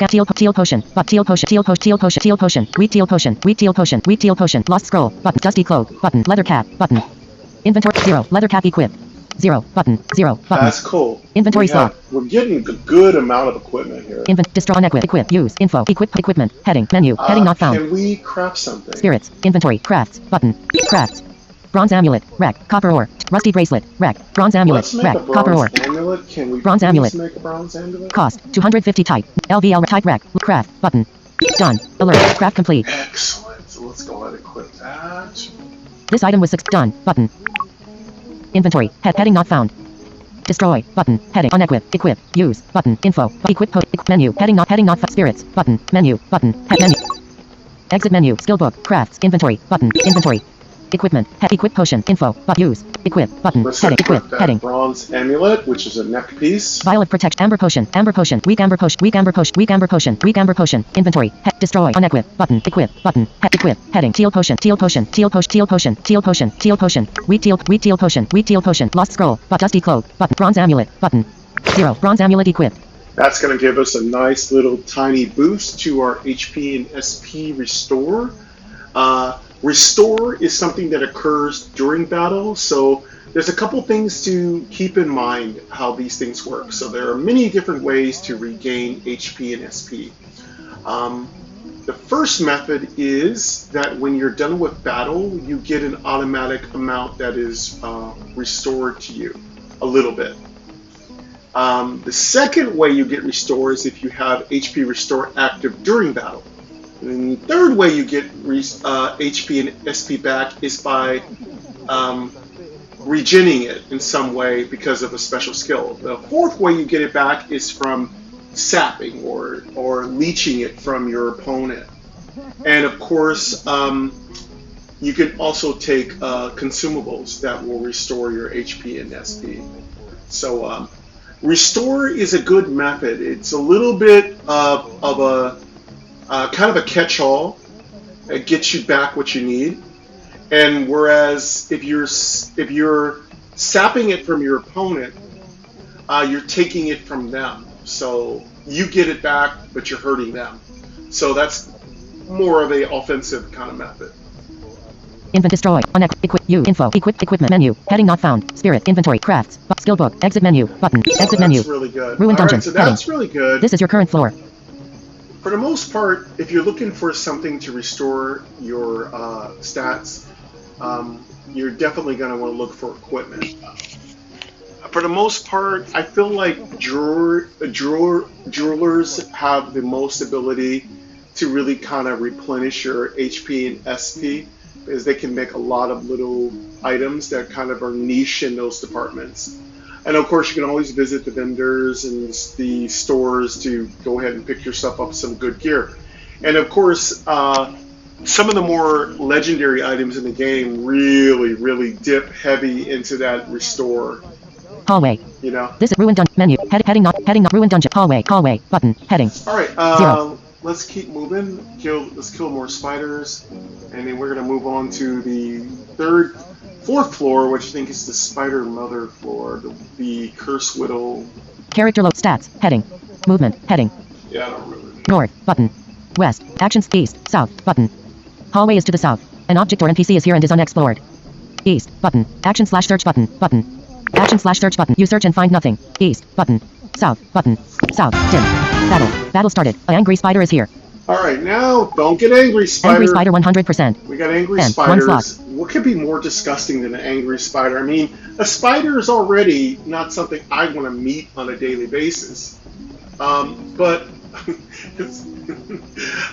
teal potion. But teal potion. Weak teal potion. Lost scroll. Button. Dusty cloak. Button. Leather cap. Button. Inventory 0. Leather cap equip. 0. Button. 0. Button. That's cool. Inventory slot. We're getting a good amount of equipment here. Destroy unequip. Equip. Use. Info. Equipment. Heading. Menu. Heading not found. Can we craft something? Spirits. Inventory. Crafts. Button. Crafts. Bronze amulet. Wreck. Copper ore. Rusty bracelet. Wreck. Bronze amulet. Let's make Wreck. a bronze Copper ore. amulet. Can we Bronze please amulet. make a bronze amulet? Cost. 250 type. LVL type wreck. Craft. Button. Done. Alert. Craft complete. Excellent. So let's go ahead and equip that. This item was done. Button. Inventory. Heading not found. Destroy. Button. Heading. Unequip. Equip. Use. Button. Info. Equip. Menu. Heading not spirits. Button. Menu. Button. Menu. Exit menu. Skill book. Crafts. Inventory. Button. Inventory. Equipment. Equip potion. Info. But use. Equip. Button. Let's Heading. equip Equip. that Heading. bronze amulet, which is a neck piece. Vial of protection. Amber potion. Amber potion. Weak amber potion. Weak amber potion. Weak amber potion. Weak amber potion. Inventory. Destroy. Unequip. Button. Equip. Button. Equip. Heading. Teal potion. Teal potion. Teal potion. Teal potion. Teal potion. Teal potion. Weak teal potion. Weak teal potion. Lost scroll. But dusty cloak. Button. Bronze amulet. Button. 0. Bronze amulet equipped. That's going to give us a nice little tiny boost to our HP and SP restore. Restore is something that occurs during battle, so there's a couple things to keep in mind how these things work. So there are many different ways to regain HP and SP. The first method is that when you're done with battle, you get an automatic amount that is restored to you, a little bit. The second way you get restored is if you have HP restore active during battle. And the third way you get HP and SP back is by regening it in some way because of a special skill. The fourth way you get it back is from sapping or leeching it from your opponent. And of course, you can also take consumables that will restore your HP and SP. So restore is a good method. It's a little bit of a kind of a catch-all. It gets you back what you need. And whereas if you're sapping it from your opponent, you're taking it from them. So you get it back, but you're hurting them. So that's more of a offensive kind of method. Invent destroy. Equip. You. Info. Equipment menu. Heading not found. Spirit. Inventory. Crafts. Skill book. Exit menu. Button. Exit menu. That's really good. Ruined dungeon. So that's Heading. really good. This is your current floor. For the most part, if you're looking for something to restore your stats, you're definitely going to want to look for equipment. For the most part, I feel like jewelers have the most ability to really kind of replenish your HP and SP, because they can make a lot of little items that kind of are niche in those departments. And of course, you can always visit the vendors and the stores to go ahead and pick yourself up some good gear. And of course, some of the more legendary items in the game really dip heavy into that restore. Hallway. You know. This is ruined dungeon menu. Heading not ruined dungeon. Hallway. Button. Heading. All right. 0. Let's keep moving. Let's kill more spiders, and then we're gonna move on to the fourth floor, which I think is the spider mother floor, the curse widow. Character load stats. Heading. Movement. Heading. Yeah, I don't remember. North. Button. West. Actions. East. South. Button. Hallway is to the south. An object or NPC is here and is unexplored. East. Button. Action slash search button. Button. Action slash search button. You search and find nothing. East. Button. South. Button. South. Dim. Battle. Battle started. An angry spider is here. All right, now don't get angry, spider. Angry spider 100%. We got angry And spiders. 1 slot. what could be more disgusting than an angry spider? I mean, a spider is already not something I want to meet on a daily basis. But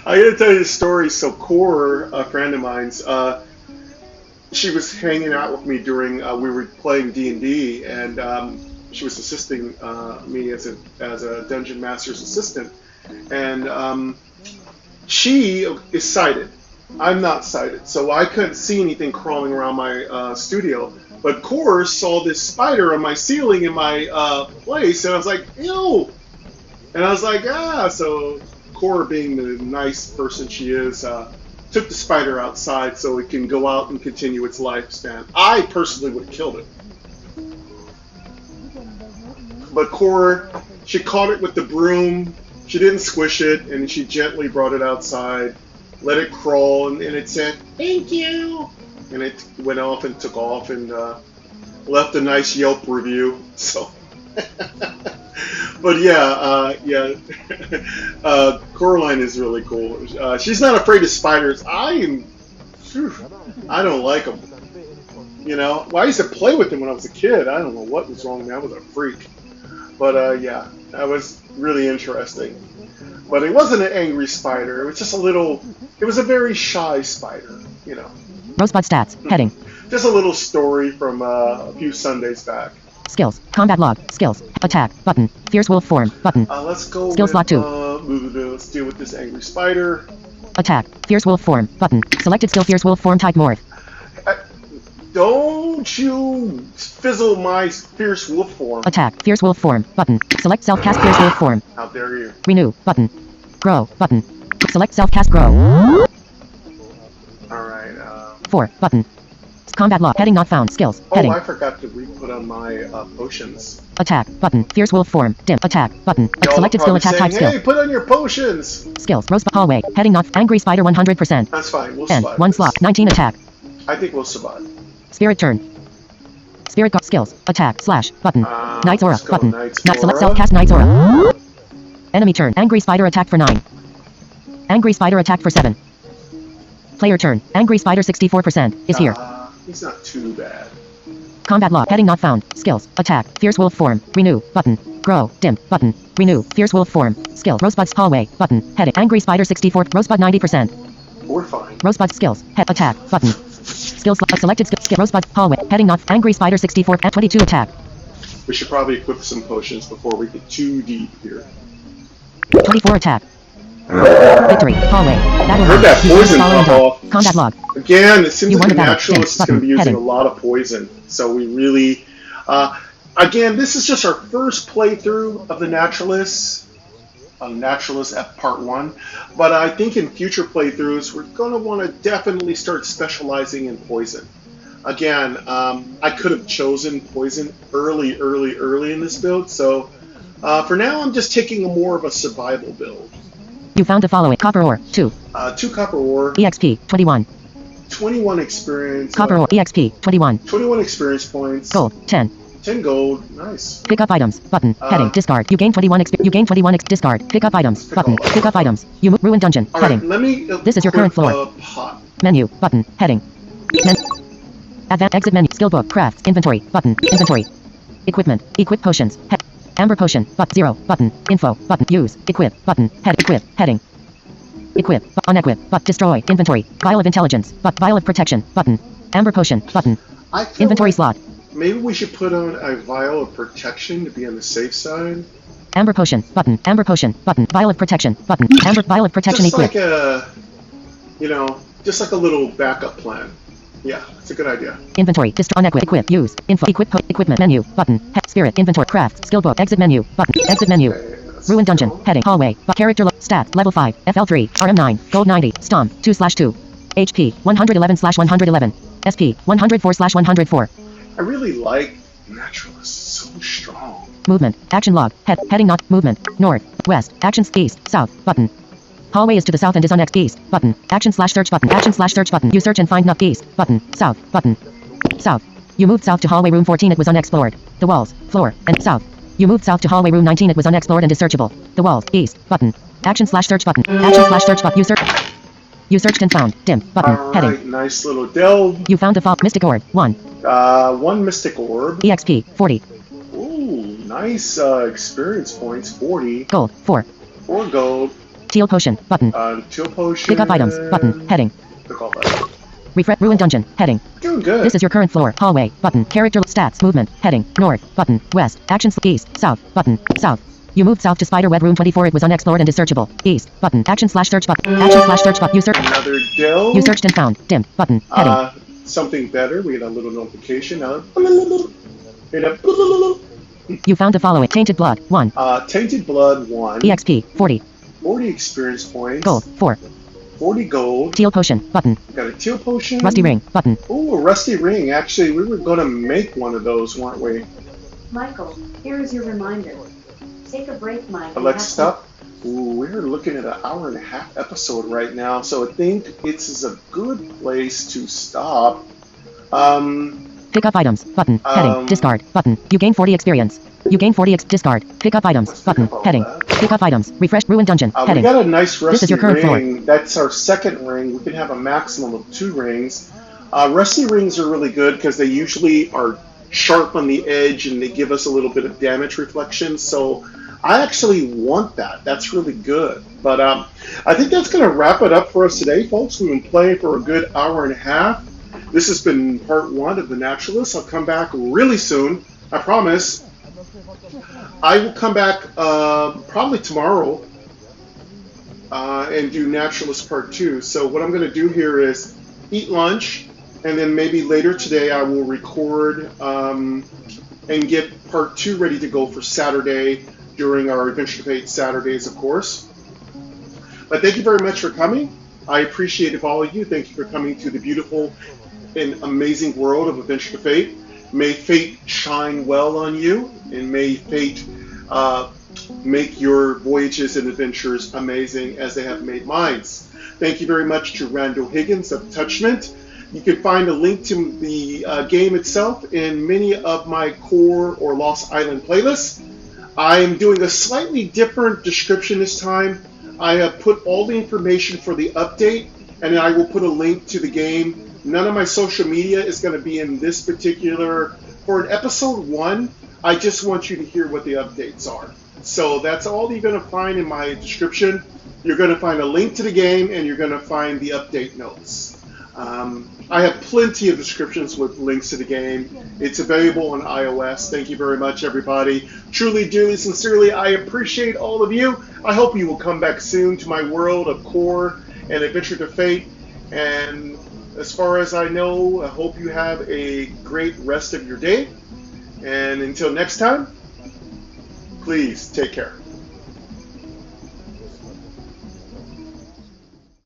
I gotta tell you a story. So Core, a friend of mine's, she was hanging out with me during we were playing D&D, and she was assisting me as a dungeon master's assistant, and she is sighted. I'm not sighted, so I couldn't see anything crawling around my studio. But Core saw this spider on my ceiling in my place, and I was like, ew! And I was like, ah! So Core, being the nice person she is, took the spider outside so it can go out and continue its lifespan. I personally would have killed it. But Core, she caught it with the broom, she didn't squish it, and she gently brought it outside, let it crawl, and it said, thank you! And it went off and took off and left a nice Yelp review. So, but yeah, Coraline is really cool. She's not afraid of spiders. I don't like them. You know, well, I used to play with them when I was a kid. I don't know what was wrong with me. I was a freak. But yeah, that was really interesting. But it wasn't an angry spider. It was just it was a very shy spider, you know. Rosebud stats. Heading. Just a little story from a few Sundays back. Skills. Combat log. Skills. Attack. Button. Fierce wolf form. Button. Let's go Skills slot 2. Let's deal with this angry spider. Attack. Fierce wolf form. Button. Selected skill fierce wolf form type morph. Don't you fizzle my fierce wolf form. Attack. Fierce wolf form. Button. Select self-cast fierce wolf form. How dare you. Renew. Button. Grow. Button. Select self-cast grow. Alright, 4. Button. Combat log. Heading not found. Skills. Oh, Heading. I forgot to re-put on my potions. Attack. Button. Fierce wolf form. Dim. Attack. Button. Y'all Selected skill probably attack saying, type skill. hey, put on your potions! Skills. Rosebud hallway. Heading not angry spider 100%. That's fine, we'll N. survive 1 this. slot. 19 attack. I think we'll survive. Spirit turn. Spirit guard skills. Attack. Slash. Button. Knight's aura. Let's go, Button. Knight's Not select Aura. self-cast Knight's aura. Enemy turn. Angry spider attack for 9. Angry spider attack for 7. Player turn. Angry spider 64% is here. He's not too bad. Combat log. Heading not found. Skills. Attack. Fierce wolf form. Renew. Button. Grow. Dim. Button. Renew. Fierce wolf form. Skill. Rosebud's hallway. Button. Heading. Angry spider 64. Rosebud 90%. We're fine. Rosebud skills. Head attack. Button. Skills. Selected skill. Rosebud hallway. Heading not. Angry spider 64 at 22 attack. We should probably equip some potions before we get too deep here. 24 attack. Victory. Hallway. Battle Heard that round. poison Following pop dot. off. Combat log. Again, it seems You like won the the battle. Naturalist Dim. is going to be using Heading. a lot of poison. So we really... again, this is just our first playthrough of the Naturalist. Naturalist at part 1. But I think in future playthroughs, we're going to want to definitely start specializing in poison. Again, I could have chosen poison early in this build. So for now, I'm just taking more of a survival build. You found the following. Copper ore. 2. 2 copper ore, EXP. 21. 21 experience, Copper ore. EXP. 21. 21 experience points, Gold. 10. 10 gold, nice. Pick up items. Button. Heading. Discard. You gain 21 You gain 21 discard. Pick up items. Pick Button. all. Pick up items. You ruin dungeon. All right, Heading. let me. This is your current floor. Pot. Menu. Button. Heading. Exit menu. Skill book. Crafts. Inventory. Button. Inventory. Equipment. Equip potions. Amber potion. 0. Button. Info. Button. Use. Equip. Button. Head. Equip. Heading. Equip. Unequip. Destroy. Inventory. Vial of intelligence. Vial of protection. Button. Amber potion. Button. I feel Inventory like slot. maybe we should put on a vial of protection to be on the safe side. Amber potion. Button. Amber potion. Button. Vial of protection. Button. Amber vial of protection. Just Equip. like a, just like a little backup plan. Yeah, it's a good idea. Inventory. Destroy. Unequip. Equip. Use. Info. Equip. Equipment. Menu. Button. Spirit. Inventory. Crafts. Skill book. Exit menu. Button. Exit menu. Okay, let's Ruin dungeon. go. Heading. Hallway. Character. Stats. Level 5. FL3. RM9. Gold 90. Stomp. 2/2. HP. 111/111. SP. 104/104. I really like Naturalist. So strong. Movement. Action log. Heading not. Movement. North. West. Actions. East. South. Button. Hallway is to the south and is on X. East. Button. Action/search button. Action/search button. You search and find not east. Button. South. Button. South. You moved south to hallway room 14. It was unexplored. The walls. Floor. And south. You moved south to hallway room 19. It was unexplored and is searchable. The walls. East. Button. Action/search button. Action/search button. You search. You searched and found. Dim. Button. Heading. Alright, nice little delve. You found the Mystic Orb. 1. 1 Mystic Orb. EXP. 40. Ooh, nice experience points. 40. Gold. 4. 4 gold. Teal Potion. Button. Teal Potion. Pick up items. Button. Heading. Pick all that. Refresh Ruined Dungeon. Heading. Doing good. This is your current floor. Hallway. Button. Character stats. Movement. Heading. North. Button. West. Actions. East. South. Button. South. You moved south to Spiderweb Room 24. It was unexplored and is searchable. East. Button. Action/search button. Action/search button. You search. Another delve. You searched and found. Dim. Button. Heading. Something better. We get a little notification. You found the following. Tainted Blood. 1. Tainted Blood 1. EXP. 40. 40 experience points. Gold. 4. 40 gold. Teal Potion. Button. Got a Teal Potion. Rusty Ring. Button. Ooh, a Rusty Ring. Actually, we were going to make one of those, weren't we? Michael, here is your reminder. Take a break, Mike. Alexa, stop. Ooh, we're looking at an hour-and-a-half episode right now, so I think it's a good place to stop. Pick up items. Button. Heading. Discard. Button. You gain 40 experience. You gain 40 discard. Pick up items. Button. Heading. Pick up items. Refresh Ruined Dungeon. We Heading. got a nice Rusty This is your current Ring. floor. That's our second ring. We can have a maximum of 2 rings. Rusty Rings are really good because they usually are sharp on the edge and they give us a little bit of damage reflection. So I actually want that. That's really good. But I think that's going to wrap it up for us today, folks. We've been playing for a good hour and a half. This has been part 1 of The Naturalist. I'll come back really soon. I promise. I will come back probably tomorrow and do Naturalist part 2. So what I'm going to do here is eat lunch, and then maybe later today I will record and get part 2 ready to go for Saturday during our Adventure to Fate Saturdays, of course. But thank you very much for coming. I appreciate all of you. Thank you for coming to the beautiful and amazing world of Adventure to Fate. May fate shine well on you, and may fate make your voyages and adventures amazing as they have made mine. Thank you very much to Randall Higgins of Touchment. You can find a link to the game itself in many of my core or Lost Island playlists. I am doing a slightly different description this time. I have put all the information for the update, and I will put a link to the game. None of my social media is going to be in this particular. For an episode 1, I just want you to hear what the updates are. So that's all you're going to find in my description. You're going to find a link to the game, and you're going to find the update notes. I have plenty of descriptions with links to the game. It's available on iOS. Thank you very much, everybody. Truly, dearly, sincerely, I appreciate all of you. I hope you will come back soon to my world of Core and Adventure to Fate. And as far as I know, I hope you have a great rest of your day. And until next time, please take care.